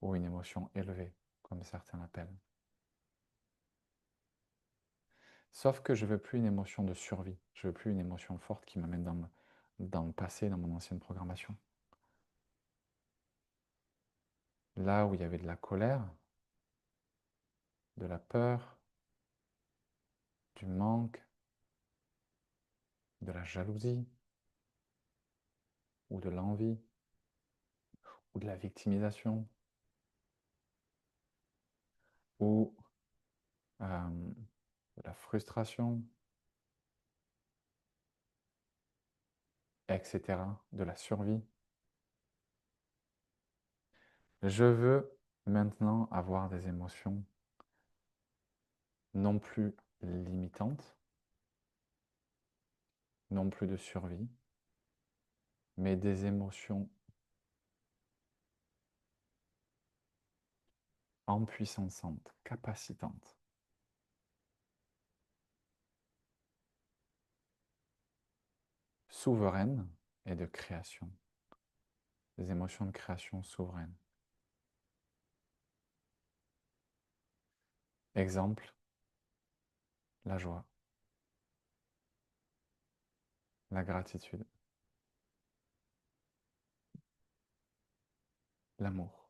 ou une émotion élevée, comme certains l'appellent. Sauf que je veux plus une émotion de survie. Je veux plus une émotion forte qui m'amène dans le passé, dans mon ancienne programmation. Là où il y avait de la colère, de la peur, du manque, de la jalousie, ou de l'envie, ou de la victimisation, ou de la frustration, etc., de la survie. Je veux maintenant avoir des émotions non plus limitantes, non plus de survie, mais des émotions empuissantes, capacitantes, souveraines et de création. Des émotions de création souveraines. Exemple, la joie, la gratitude, l'amour,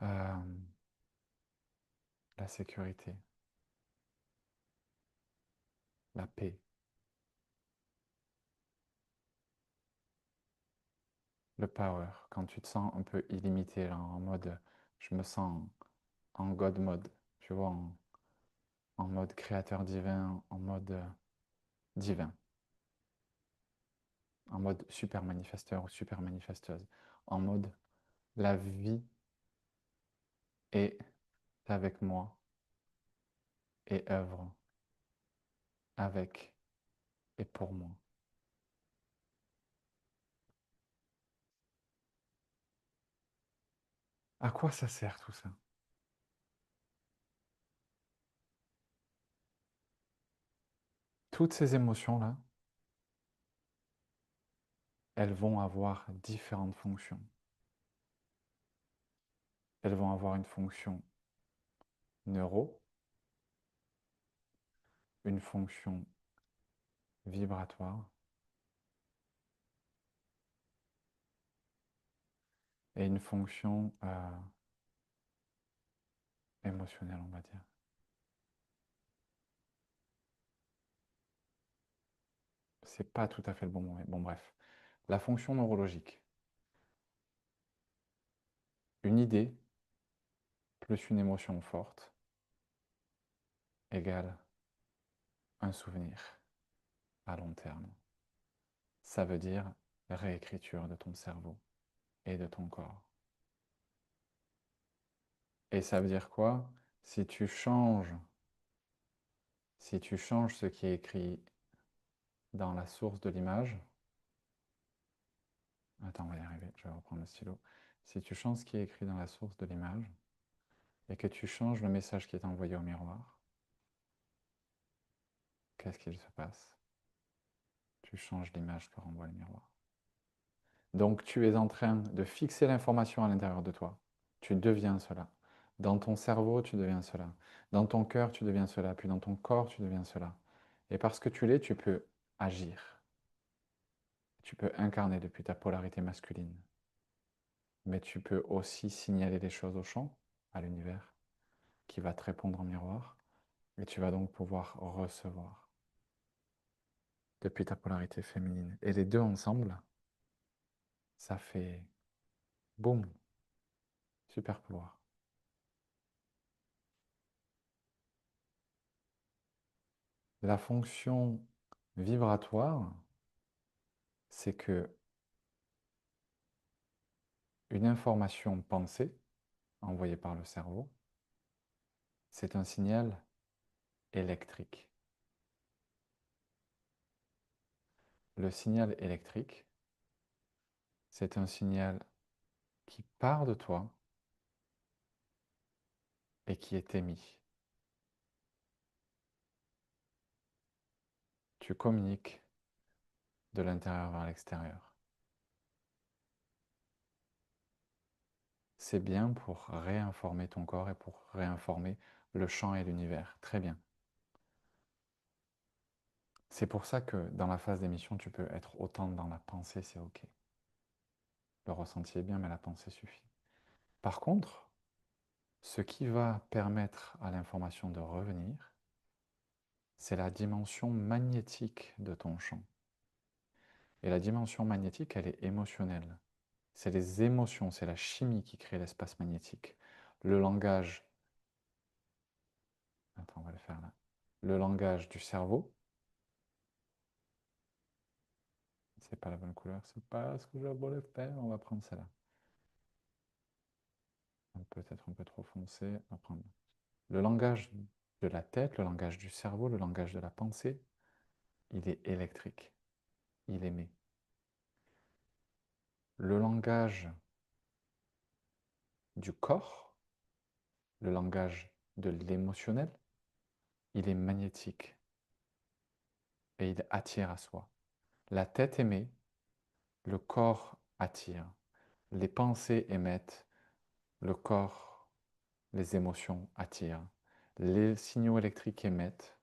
euh, la sécurité, la paix, le power, quand tu te sens un peu illimité, là, en mode, je me sens en God mode, tu vois, en mode créateur divin, en mode divin, en mode super manifesteur ou super manifesteuse, en mode la vie est avec moi et œuvre avec et pour moi. À quoi ça sert tout ça? Toutes ces émotions-là, elles vont avoir différentes fonctions. Elles vont avoir une fonction neuro, une fonction vibratoire et une fonction émotionnelle, on va dire. C'est pas tout à fait le bon mot, mais bon, bref. La fonction neurologique. Une idée plus une émotion forte égale un souvenir à long terme. Ça veut dire réécriture de ton cerveau et de ton corps. Et ça veut dire quoi? Si tu changes, si tu changes ce qui est écrit dans la source de l'image, attends, on va y arriver, je vais reprendre le stylo. Si tu changes ce qui est écrit dans la source de l'image et que tu changes le message qui est envoyé au miroir, qu'est-ce qu'il se passe? Tu changes l'image que renvoie le miroir. Donc tu es en train de fixer l'information à l'intérieur de toi. Tu deviens cela. Dans ton cerveau, tu deviens cela. Dans ton cœur, tu deviens cela. Puis dans ton corps, tu deviens cela. Et parce que tu l'es, tu peux agir. Tu peux incarner depuis ta polarité masculine. Mais tu peux aussi signaler les choses au champ, à l'univers, qui va te répondre en miroir. Et tu vas donc pouvoir recevoir depuis ta polarité féminine. Et les deux ensemble, ça fait boum, super pouvoir. La fonction vibratoire, c'est que une information pensée envoyée par le cerveau, c'est un signal électrique. Le signal électrique, c'est un signal qui part de toi et qui est émis. Tu communiques de l'intérieur vers l'extérieur. C'est bien pour réinformer ton corps et pour réinformer le champ et l'univers. Très bien. C'est pour ça que dans la phase d'émission, tu peux être autant dans la pensée, c'est OK. Le ressenti est bien, mais la pensée suffit. Par contre, ce qui va permettre à l'information de revenir, c'est la dimension magnétique de ton champ. Et la dimension magnétique, elle est émotionnelle. C'est les émotions, c'est la chimie qui crée l'espace magnétique. Le langage, attends, on va le faire là. Le langage du cerveau, c'est pas la bonne couleur, c'est pas ce que je voulais faire, on va prendre celle-là. Peut-être un peu trop foncé, on va prendre. Le langage de la tête, le langage du cerveau, le langage de la pensée, il est électrique, il émet. Le langage du corps, le langage de l'émotionnel, il est magnétique et il attire à soi. La tête émet, le corps attire. Les pensées émettent, le corps, les émotions attirent. Les signaux électriques émettent,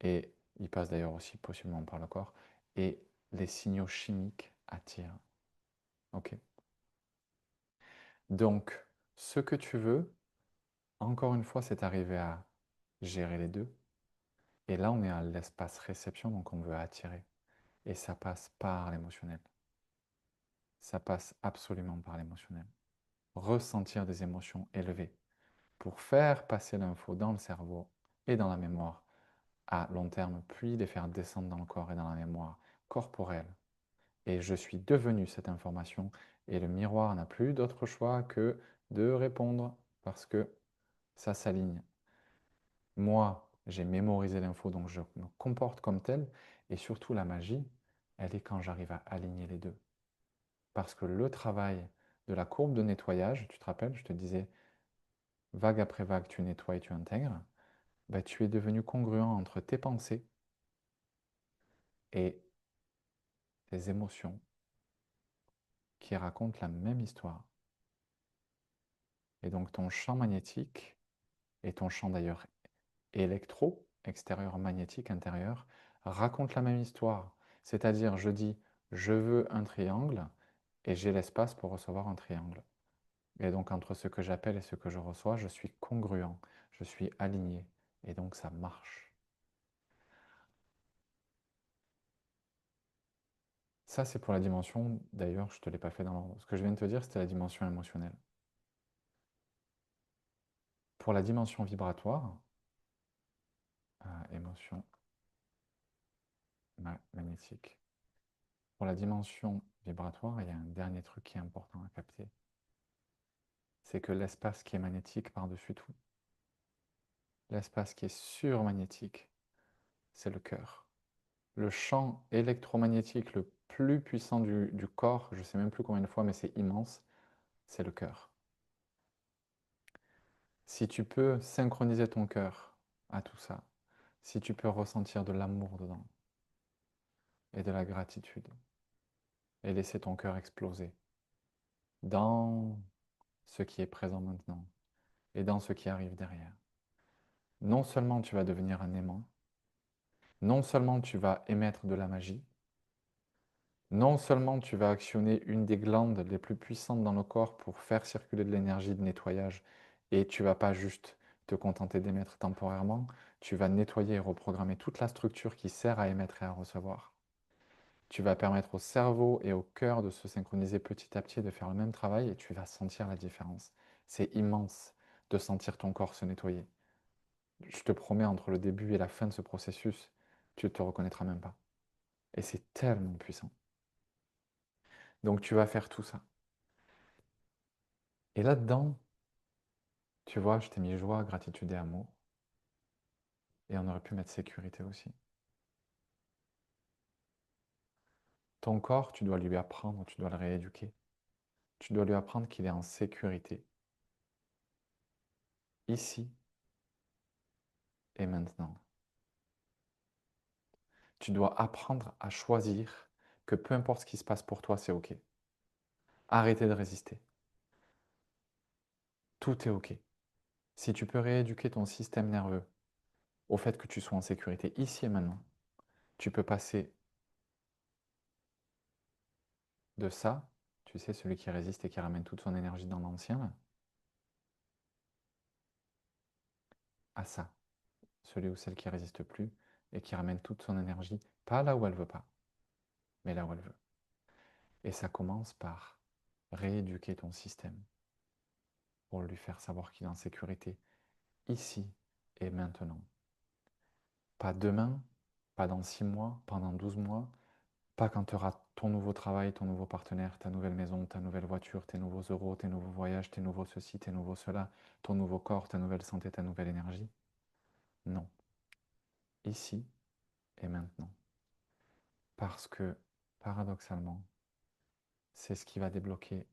et ils passent d'ailleurs aussi possiblement par le corps, et les signaux chimiques attirent. Ok. Donc, ce que tu veux, encore une fois, c'est arriver à gérer les deux. Et là, on est à l'espace réception, donc on veut attirer. Et ça passe par l'émotionnel. Ça passe absolument par l'émotionnel. Ressentir des émotions élevées pour faire passer l'info dans le cerveau et dans la mémoire à long terme, puis les faire descendre dans le corps et dans la mémoire corporelle. Et je suis devenu cette information et le miroir n'a plus d'autre choix que de répondre parce que ça s'aligne. Moi, j'ai mémorisé l'info, donc je me comporte comme tel. Et surtout, la magie, elle est quand j'arrive à aligner les deux. Parce que le travail de la courbe de nettoyage, tu te rappelles, je te disais, vague après vague, tu nettoies et tu intègres, bah, tu es devenu congruent entre tes pensées et tes émotions qui racontent la même histoire. Et donc ton champ magnétique et ton champ d'ailleurs électro, extérieur magnétique, intérieur, racontent la même histoire. C'est-à-dire, je dis, je veux un triangle et j'ai l'espace pour recevoir un triangle. Et donc entre ce que j'appelle et ce que je reçois, je suis congruent, je suis aligné. Et donc ça marche. Ça, c'est pour la dimension, d'ailleurs, je ne te l'ai pas fait dans l'ordre. Ce que je viens de te dire, c'était la dimension émotionnelle. Pour la dimension vibratoire, émotion magnétique. Pour la dimension vibratoire, il y a un dernier truc qui est important à capter. C'est que l'espace qui est magnétique par-dessus tout, l'espace qui est surmagnétique, c'est le cœur. Le champ électromagnétique le plus puissant du corps, je ne sais même plus combien de fois, mais c'est immense, c'est le cœur. Si tu peux synchroniser ton cœur à tout ça, si tu peux ressentir de l'amour dedans et de la gratitude et laisser ton cœur exploser dans ce qui est présent maintenant et dans ce qui arrive derrière, non seulement tu vas devenir un aimant, non seulement tu vas émettre de la magie, non seulement tu vas actionner une des glandes les plus puissantes dans le corps pour faire circuler de l'énergie de nettoyage, et tu vas pas juste te contenter d'émettre temporairement, tu vas nettoyer et reprogrammer toute la structure qui sert à émettre et à recevoir. Tu vas permettre au cerveau et au cœur de se synchroniser petit à petit, de faire le même travail, et tu vas sentir la différence. C'est immense de sentir ton corps se nettoyer. Je te promets, entre le début et la fin de ce processus, tu ne te reconnaîtras même pas. Et c'est tellement puissant. Donc tu vas faire tout ça. Et là-dedans, tu vois, je t'ai mis joie, gratitude et amour. Et on aurait pu mettre sécurité aussi. Ton corps, tu dois lui apprendre, tu dois le rééduquer. Tu dois lui apprendre qu'il est en sécurité, ici et maintenant. Tu dois apprendre à choisir que peu importe ce qui se passe pour toi, c'est OK. Arrêtez de résister. Tout est OK. Si tu peux rééduquer ton système nerveux au fait que tu sois en sécurité ici et maintenant, tu peux passer de ça, tu sais, celui qui résiste et qui ramène toute son énergie dans l'ancien, à ça, celui ou celle qui résiste plus et qui ramène toute son énergie, pas là où elle veut pas, mais là où elle veut. Et ça commence par rééduquer ton système pour lui faire savoir qu'il est en sécurité ici et maintenant. Pas demain, pas dans 6 mois, pas dans 12 mois, pas quand tu auras ton nouveau travail, ton nouveau partenaire, ta nouvelle maison, ta nouvelle voiture, tes nouveaux euros, tes nouveaux voyages, tes nouveaux ceci, tes nouveaux cela, ton nouveau corps, ta nouvelle santé, ta nouvelle énergie. Non. Ici et maintenant. Parce que, paradoxalement, c'est ce qui va débloquer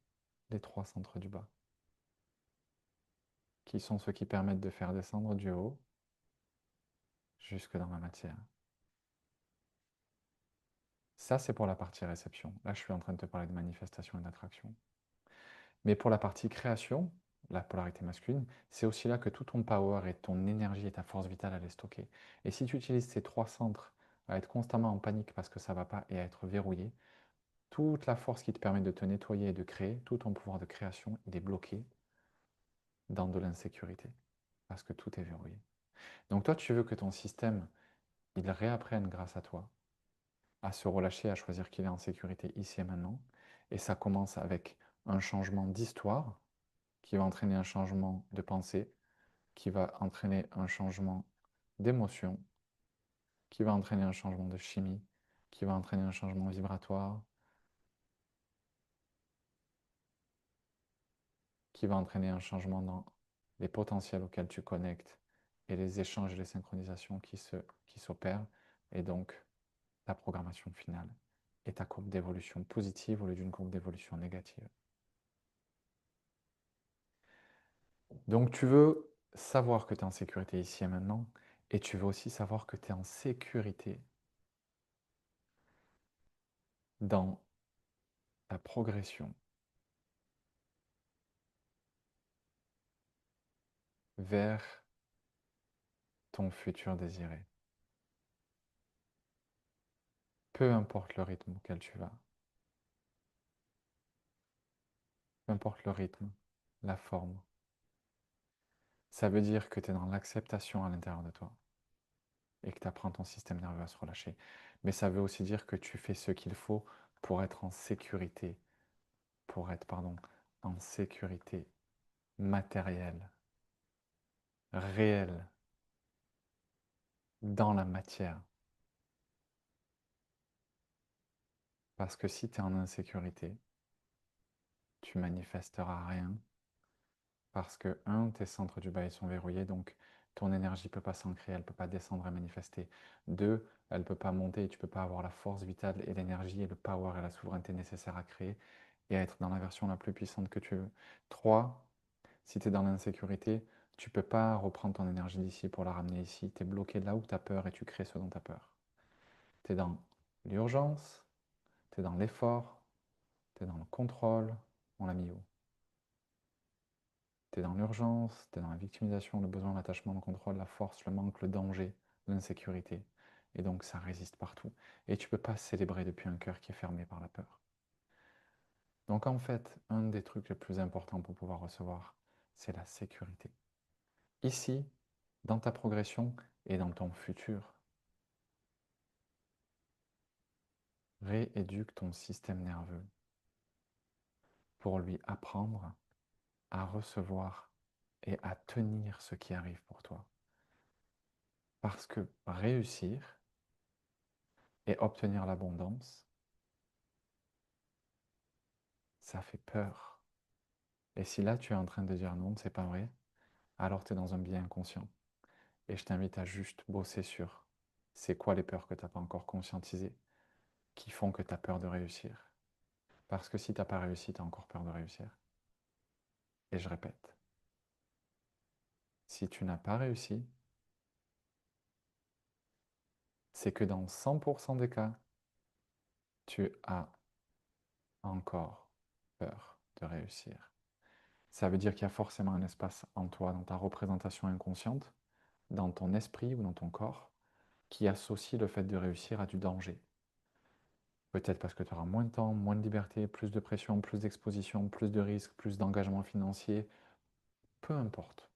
les 3 centres du bas, qui sont ceux qui permettent de faire descendre du haut jusque dans la matière. Ça, c'est pour la partie réception. Là, je suis en train de te parler de manifestation et d'attraction. Mais pour la partie création, la polarité masculine, c'est aussi là que tout ton power et ton énergie et ta force vitale allaient stocker. Et si tu utilises ces 3 centres à être constamment en panique parce que ça ne va pas et à être verrouillé, toute la force qui te permet de te nettoyer et de créer, tout ton pouvoir de création, il est bloqué dans de l'insécurité parce que tout est verrouillé. Donc toi, tu veux que ton système, il réapprenne grâce à toi à se relâcher, à choisir qu'il est en sécurité ici et maintenant. Et ça commence avec un changement d'histoire qui va entraîner un changement de pensée, qui va entraîner un changement d'émotion, qui va entraîner un changement de chimie, qui va entraîner un changement vibratoire, qui va entraîner un changement dans les potentiels auxquels tu connectes et les échanges et les synchronisations qui s'opèrent, et donc ta programmation finale et ta courbe d'évolution positive au lieu d'une courbe d'évolution négative. Donc tu veux savoir que tu es en sécurité ici et maintenant, et tu veux aussi savoir que tu es en sécurité dans ta progression vers ton futur désiré. Peu importe le rythme auquel tu vas, peu importe le rythme, la forme, ça veut dire que tu es dans l'acceptation à l'intérieur de toi et que tu apprends ton système nerveux à se relâcher. Mais ça veut aussi dire que tu fais ce qu'il faut pour être en sécurité, pour être, pardon, en sécurité matérielle, réelle, dans la matière. Parce que si tu es en insécurité, tu manifesteras rien. Parce que, un, tes centres du bas ils sont verrouillés, donc ton énergie ne peut pas s'ancrer, elle ne peut pas descendre et manifester. Deux, elle ne peut pas monter et tu ne peux pas avoir la force vitale et l'énergie et le power et la souveraineté nécessaires à créer. et à être dans la version la plus puissante que tu veux. 3, si tu es dans l'insécurité, tu ne peux pas reprendre ton énergie d'ici pour la ramener ici. Tu es bloqué là où tu as peur et tu crées ce dont tu as peur. Tu es dans l'urgence, tu es dans l'effort, tu es dans le contrôle. On l'a mis où? Tu es dans l'urgence, tu es dans la victimisation, le besoin, l'attachement, le contrôle, la force, le manque, le danger, l'insécurité. Et donc ça résiste partout. Et tu ne peux pas célébrer depuis un cœur qui est fermé par la peur. Donc en fait, un des trucs les plus importants pour pouvoir recevoir, c'est la sécurité. Ici, dans ta progression et dans ton futur, rééduque ton système nerveux pour lui apprendre à recevoir et à tenir ce qui arrive pour toi. Parce que réussir et obtenir l'abondance, ça fait peur. Et si là tu es en train de dire non, c'est pas vrai, alors tu es dans un biais inconscient. Et je t'invite à juste bosser sur c'est quoi les peurs que tu n'as pas encore conscientisées qui font que tu as peur de réussir. Parce que si tu n'as pas réussi, tu as encore peur de réussir. Et je répète, si tu n'as pas réussi, c'est que dans 100% des cas, tu as encore peur de réussir. Ça veut dire qu'il y a forcément un espace en toi, dans ta représentation inconsciente, dans ton esprit ou dans ton corps, qui associe le fait de réussir à du danger. Peut-être parce que tu auras moins de temps, moins de liberté, plus de pression, plus d'exposition, plus de risques, plus d'engagement financier. Peu importe.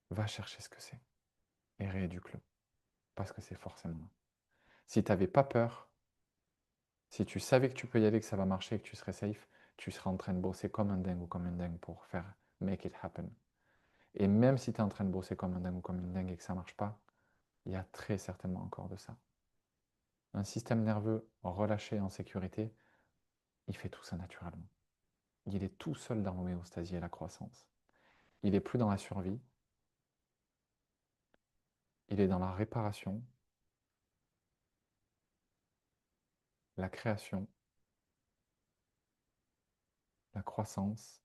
Va chercher ce que c'est et rééduque-le. Parce que c'est forcément là. Si tu n'avais pas peur, si tu savais que tu peux y aller, que ça va marcher, que tu serais safe, tu serais en train de bosser comme un dingue ou comme une dingue pour faire make it happen. Et même si tu es en train de bosser comme un dingue ou comme une dingue et que ça ne marche pas, il y a très certainement encore de ça. Un système nerveux relâché en sécurité, il fait tout ça naturellement. Il est tout seul dans l'homéostasie et la croissance. Il n'est plus dans la survie, il est dans la réparation, la création, la croissance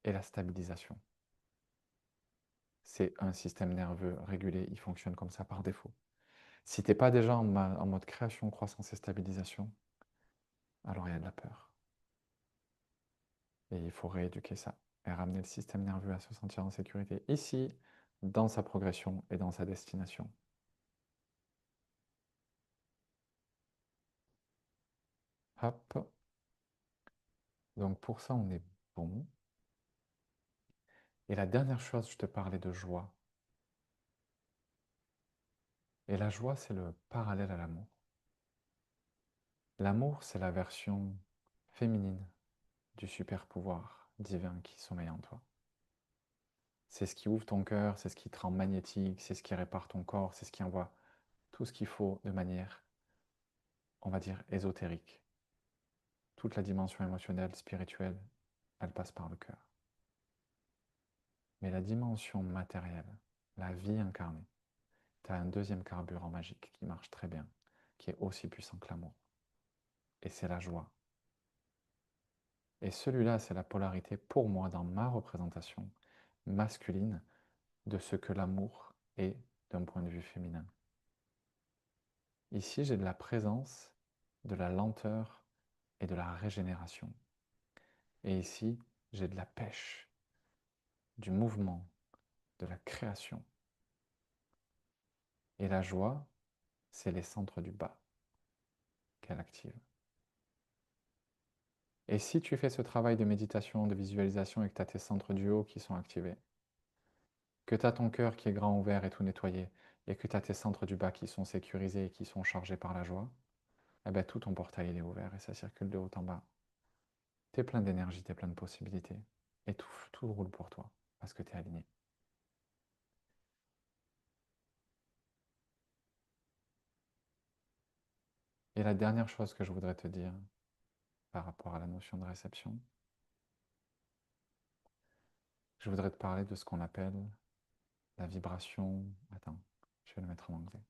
et la stabilisation. C'est un système nerveux régulé, il fonctionne comme ça par défaut. Si tu n'es pas déjà en mode création, croissance et stabilisation, alors il y a de la peur. Et il faut rééduquer ça et ramener le système nerveux à se sentir en sécurité ici, dans sa progression et dans sa destination. Hop. Donc pour ça, on est bon. Et la dernière chose, je te parlais de joie. Et la joie, c'est le parallèle à l'amour. L'amour, c'est la version féminine du super pouvoir divin qui sommeille en toi. C'est ce qui ouvre ton cœur, c'est ce qui te rend magnétique, c'est ce qui répare ton corps, c'est ce qui envoie tout ce qu'il faut de manière, on va dire, ésotérique. Toute la dimension émotionnelle, spirituelle, elle passe par le cœur. Mais la dimension matérielle, la vie incarnée, tu as un deuxième carburant magique qui marche très bien, qui est aussi puissant que l'amour. Et c'est la joie. Et celui-là, c'est la polarité pour moi dans ma représentation masculine de ce que l'amour est d'un point de vue féminin. Ici, j'ai de la présence, de la lenteur et de la régénération. Et ici, j'ai de la pêche, du mouvement, de la création. Et la joie, c'est les centres du bas qu'elle active. Et si tu fais ce travail de méditation, de visualisation et que tu as tes centres du haut qui sont activés, que tu as ton cœur qui est grand ouvert et tout nettoyé, et que tu as tes centres du bas qui sont sécurisés et qui sont chargés par la joie, eh ben, tout ton portail il est ouvert et ça circule de haut en bas. Tu es plein d'énergie, tu es plein de possibilités. Et tout roule pour toi, parce que tu es aligné. Et la dernière chose que je voudrais te dire par rapport à la notion de réception, je voudrais te parler de ce qu'on appelle la vibration. Attends, je vais le mettre en anglais.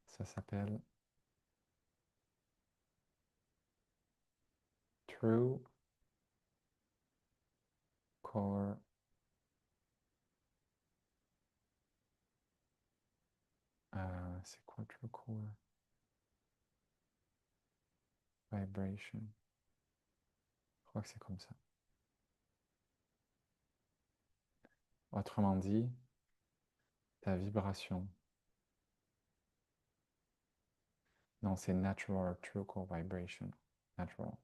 Ça s'appelle True core. C'est quoi true core vibration? Je crois que c'est comme ça. Autrement dit, ta vibration. Non, c'est natural true core vibration. Natural.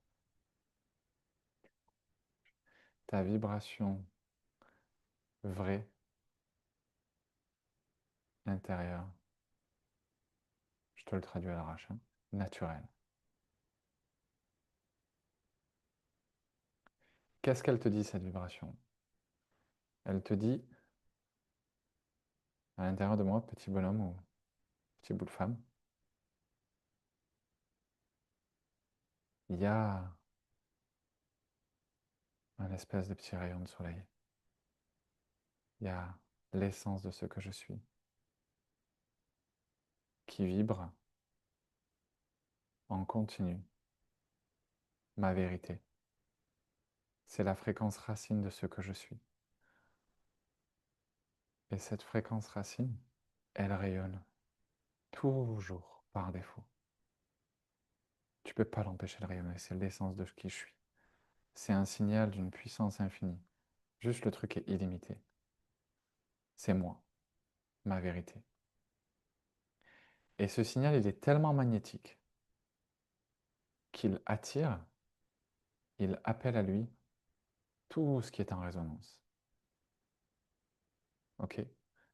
Ta vibration vraie intérieure. Je te le traduis à l'arrache, hein. Naturelle. Qu'est-ce qu'elle te dit, cette vibration? Elle te dit, à l'intérieur de moi, petit bonhomme ou petit bout de femme, il y a un espèce de petit rayon de soleil. Il y a l'essence de ce que je suis qui vibre en continu. Ma vérité. C'est la fréquence racine de ce que je suis. Et cette fréquence racine, elle rayonne toujours par défaut. Tu ne peux pas l'empêcher de rayonner, c'est l'essence de qui je suis. C'est un signal d'une puissance infinie. Juste le truc est illimité. C'est moi, ma vérité. Et ce signal, il est tellement magnétique qu'il attire, il appelle à lui tout ce qui est en résonance. Ok?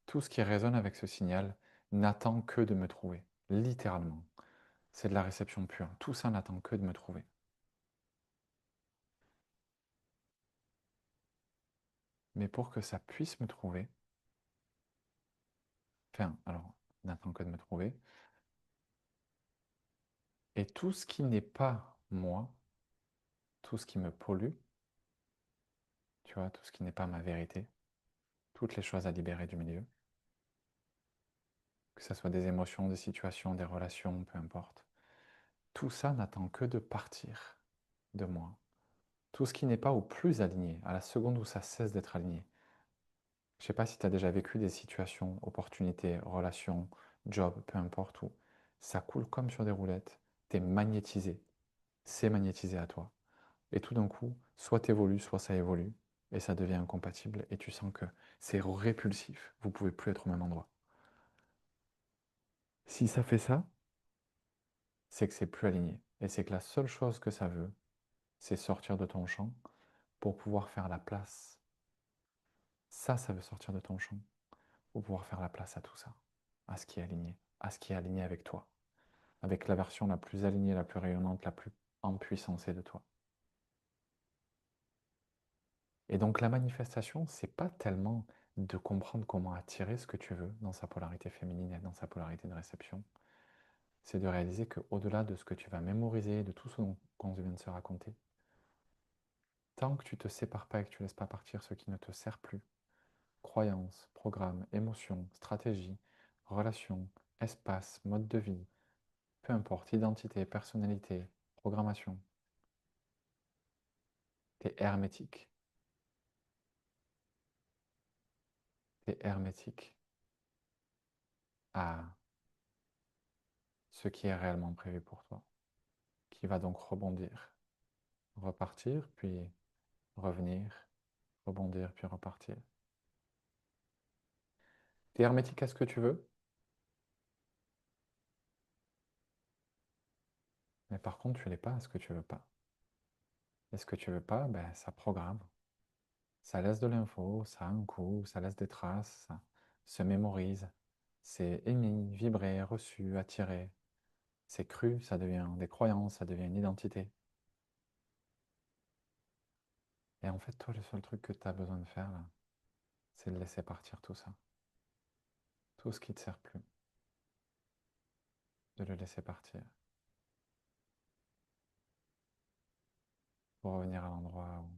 Tout ce qui résonne avec ce signal n'attend que de me trouver, littéralement. C'est de la réception pure. Tout ça n'attend que de me trouver. Mais pour que ça puisse me trouver, enfin, alors, n'attend que de me trouver, et tout ce qui n'est pas moi, tout ce qui me pollue, tu vois, tout ce qui n'est pas ma vérité, toutes les choses à libérer du milieu, que ce soit des émotions, des situations, des relations, peu importe, tout ça n'attend que de partir de moi. Tout ce qui n'est pas au plus aligné, à la seconde où ça cesse d'être aligné. Je ne sais pas si tu as déjà vécu des situations, opportunités, relations, job, peu importe où. Ça coule comme sur des roulettes, tu es magnétisé, c'est magnétisé à toi. Et tout d'un coup, soit tu évolues, soit ça évolue, et ça devient incompatible, et tu sens que c'est répulsif, vous ne pouvez plus être au même endroit. Si ça fait ça, c'est que c'est plus aligné. Et c'est que la seule chose que ça veut, c'est sortir de ton champ pour pouvoir faire la place. Ça veut sortir de ton champ pour pouvoir faire la place à tout ça, à ce qui est aligné, à ce qui est aligné avec toi, avec la version la plus alignée, la plus rayonnante, la plus empuissancée de toi. Et donc la manifestation, c'est pas tellement de comprendre comment attirer ce que tu veux dans sa polarité féminine et dans sa polarité de réception. C'est de réaliser qu'au-delà de ce que tu vas mémoriser, de tout ce qu'on vient de se raconter, tant que tu ne te sépares pas et que tu ne laisses pas partir ce qui ne te sert plus, croyances, programmes, émotions, stratégies, relations, espace, mode de vie, peu importe, identité, personnalité, programmation, tu es hermétique. Tu es hermétique à ce qui est réellement prévu pour toi, qui va donc rebondir, repartir, puis revenir, rebondir, puis repartir. Tu es hermétique à ce que tu veux, mais par contre, tu ne l'es pas à ce que tu veux pas. Et ce que tu veux pas, ben, ça programme. Ça laisse de l'info, ça a un coup, ça laisse des traces, ça se mémorise. C'est émis, vibré, reçu, attiré. C'est cru, ça devient des croyances, ça devient une identité. Et en fait, toi, le seul truc que tu as besoin de faire, là, c'est de laisser partir tout ça. Tout ce qui ne te sert plus, de le laisser partir. Pour revenir à l'endroit où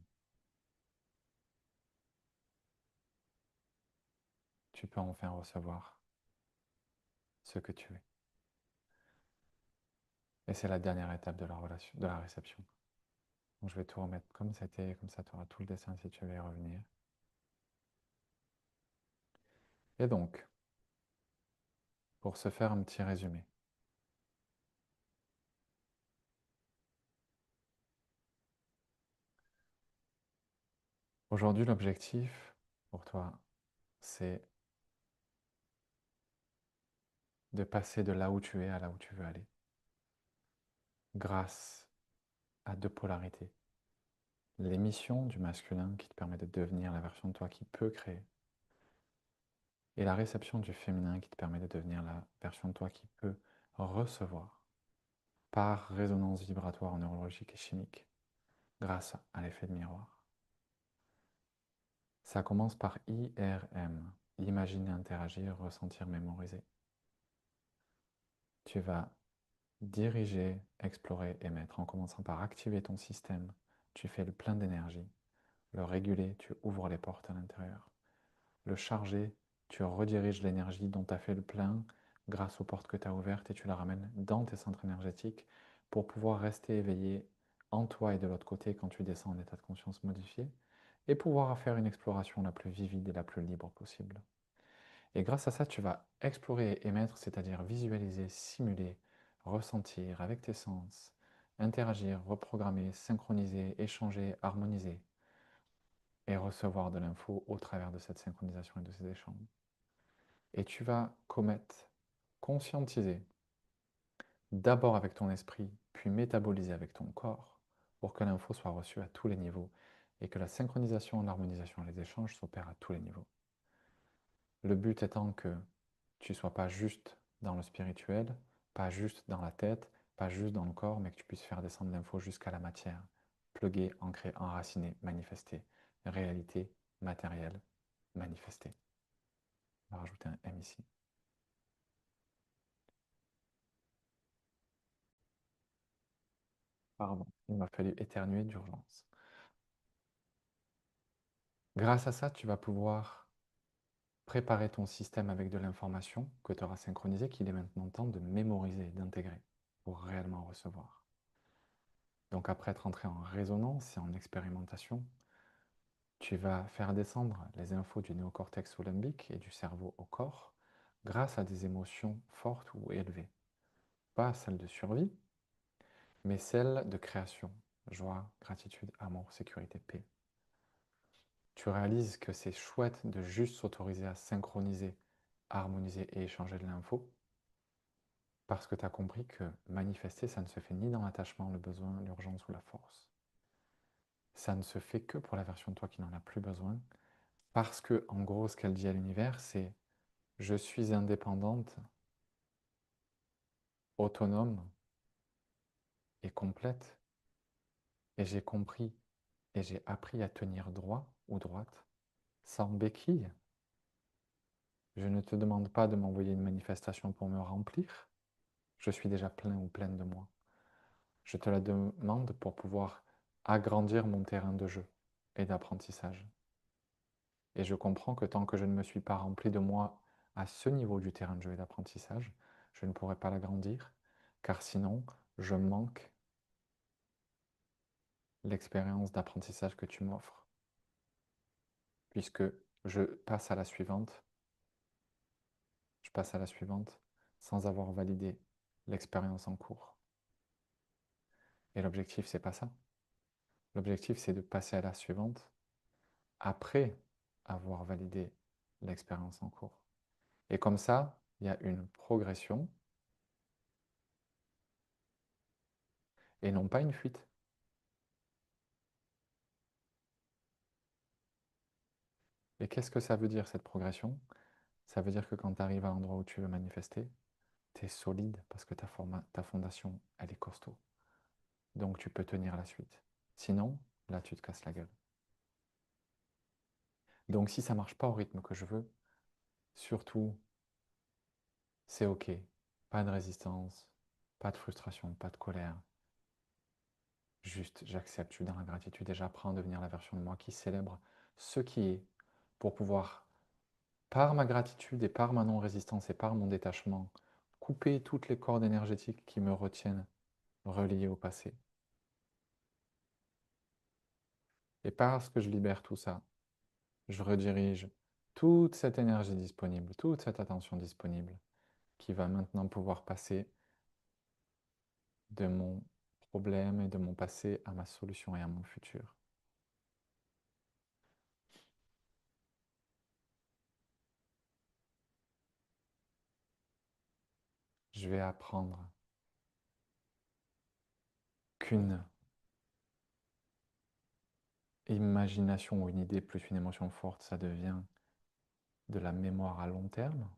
tu peux enfin recevoir ce que tu es. Et c'est la dernière étape de la relation, de la réception. Donc, je vais tout remettre comme c'était, comme ça tu auras tout le dessin si tu veux y revenir. Et donc, pour se faire un petit résumé, aujourd'hui l'objectif pour toi, c'est de passer de là où tu es à là où tu veux aller, grâce à deux polarités. L'émission du masculin qui te permet de devenir la version de toi qui peut créer, et la réception du féminin qui te permet de devenir la version de toi qui peut recevoir par résonance vibratoire neurologique et chimique grâce à l'effet de miroir. Ça commence par IRM, imaginer, interagir, ressentir, mémoriser. Tu vas diriger, explorer, émettre en commençant par activer ton système. Tu fais le plein d'énergie. Le réguler, tu ouvres les portes à l'intérieur. Le charger, tu rediriges l'énergie dont tu as fait le plein grâce aux portes que tu as ouvertes et tu la ramènes dans tes centres énergétiques pour pouvoir rester éveillé en toi et de l'autre côté quand tu descends en état de conscience modifié et pouvoir faire une exploration la plus vivide et la plus libre possible. Et grâce à ça, tu vas explorer et émettre, c'est-à-dire visualiser, simuler, ressentir avec tes sens, interagir, reprogrammer, synchroniser, échanger, harmoniser et recevoir de l'info au travers de cette synchronisation et de ces échanges. Et tu vas commettre, conscientiser, d'abord avec ton esprit, puis métaboliser avec ton corps, pour que l'info soit reçue à tous les niveaux et que la synchronisation, l'harmonisation et les échanges s'opèrent à tous les niveaux. Le but étant que tu ne sois pas juste dans le spirituel, pas juste dans la tête, pas juste dans le corps, mais que tu puisses faire descendre l'info jusqu'à la matière, pluguer, ancrer, enraciner, manifester, réalité, matérielle, manifester. On va rajouter un M ici. Pardon, il m'a fallu éternuer d'urgence. Grâce à ça, tu vas pouvoir préparer ton système avec de l'information que tu auras synchronisée, qu'il est maintenant temps de mémoriser, d'intégrer pour réellement recevoir. Donc après être entré en résonance et en expérimentation, tu vas faire descendre les infos du néocortex au limbique et du cerveau au corps grâce à des émotions fortes ou élevées. Pas celles de survie, mais celles de création, joie, gratitude, amour, sécurité, paix. Tu réalises que c'est chouette de juste s'autoriser à synchroniser, harmoniser et échanger de l'info parce que tu as compris que manifester, ça ne se fait ni dans l'attachement, le besoin, l'urgence ou la force. Ça ne se fait que pour la version de toi qui n'en a plus besoin parce que, en gros, ce qu'elle dit à l'univers, c'est je suis indépendante, autonome et complète, et j'ai compris et j'ai appris à tenir droit ou droite, sans béquille. Je ne te demande pas de m'envoyer une manifestation pour me remplir, je suis déjà plein ou pleine de moi. Je te la demande pour pouvoir agrandir mon terrain de jeu et d'apprentissage. Et je comprends que tant que je ne me suis pas rempli de moi à ce niveau du terrain de jeu et d'apprentissage, je ne pourrai pas l'agrandir, car sinon, je manque l'expérience d'apprentissage que tu m'offres, puisque je passe à la suivante sans avoir validé l'expérience en cours. Et l'objectif, c'est pas ça. L'objectif, c'est de passer à la suivante après avoir validé l'expérience en cours. Et comme ça, il y a une progression et non pas une fuite. Et qu'est-ce que ça veut dire cette progression? Ça veut dire que quand tu arrives à l'endroit où tu veux manifester, tu es solide parce que ta fondation, elle est costaud. Donc tu peux tenir la suite. Sinon, là, tu te casses la gueule. Donc si ça ne marche pas au rythme que je veux, surtout, c'est OK. Pas de résistance, pas de frustration, pas de colère. Juste, j'accepte, je suis dans la gratitude et j'apprends à devenir la version de moi qui célèbre ce qui est pour pouvoir, par ma gratitude et par ma non-résistance et par mon détachement, couper toutes les cordes énergétiques qui me retiennent reliées au passé Et parce que je libère tout ça, je redirige toute cette énergie disponible, toute cette attention disponible, qui va maintenant pouvoir passer de mon problème et de mon passé à ma solution et à mon futur. Je vais apprendre qu'une imagination ou une idée plus une émotion forte, ça devient de la mémoire à long terme,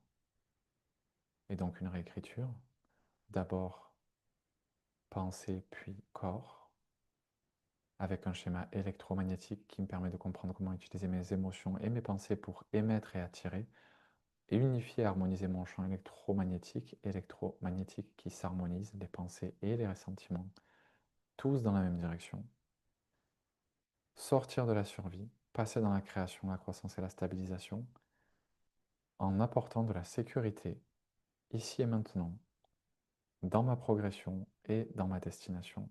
et donc une réécriture. D'abord pensée, puis corps, avec un schéma électromagnétique qui me permet de comprendre comment utiliser mes émotions et mes pensées pour émettre et attirer, et unifier et harmoniser mon champ électromagnétique qui s'harmonise, les pensées et les ressentiments, tous dans la même direction. Sortir de la survie, passer dans la création, la croissance et la stabilisation, en apportant de la sécurité, ici et maintenant, dans ma progression et dans ma destination.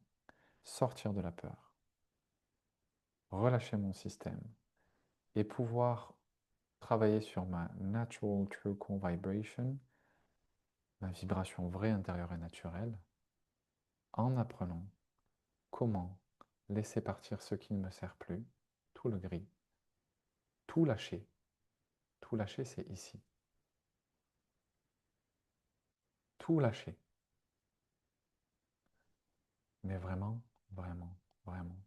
Sortir de la peur, relâcher mon système et pouvoir travailler sur ma natural true core vibration, ma vibration vraie intérieure et naturelle, en apprenant comment laisser partir ce qui ne me sert plus, tout le gris, tout lâcher. Tout lâcher, c'est ici. Tout lâcher. Mais vraiment, vraiment, vraiment,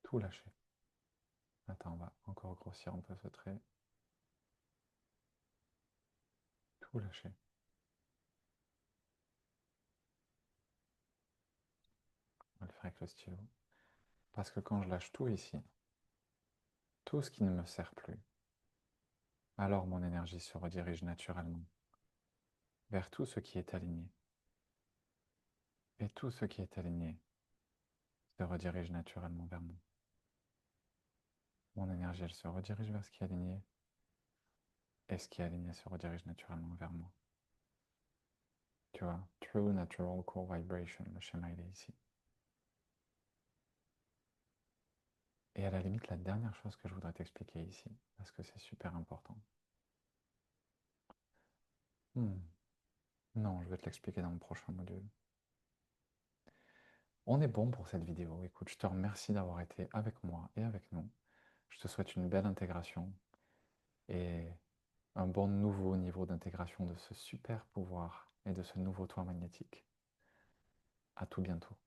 tout lâcher. Attends, on va encore grossir un peu ce trait. Tout lâcher. On va le faire avec le stylo. Parce que quand je lâche tout ici, tout ce qui ne me sert plus, alors mon énergie se redirige naturellement vers tout ce qui est aligné. Et tout ce qui est aligné se redirige naturellement vers moi. Mon énergie, elle se redirige vers ce qui est aligné. Et ce qui est aligné se redirige naturellement vers moi. Tu vois, True Natural Core Vibration, le schéma il est ici. Et à la limite, la dernière chose que je voudrais t'expliquer ici, parce que c'est super important. Non, je vais te l'expliquer dans le prochain module. On est bon pour cette vidéo. Écoute, je te remercie d'avoir été avec moi et avec nous. Je te souhaite une belle intégration et un bon nouveau niveau d'intégration de ce super pouvoir et de ce nouveau toi magnétique. À tout bientôt.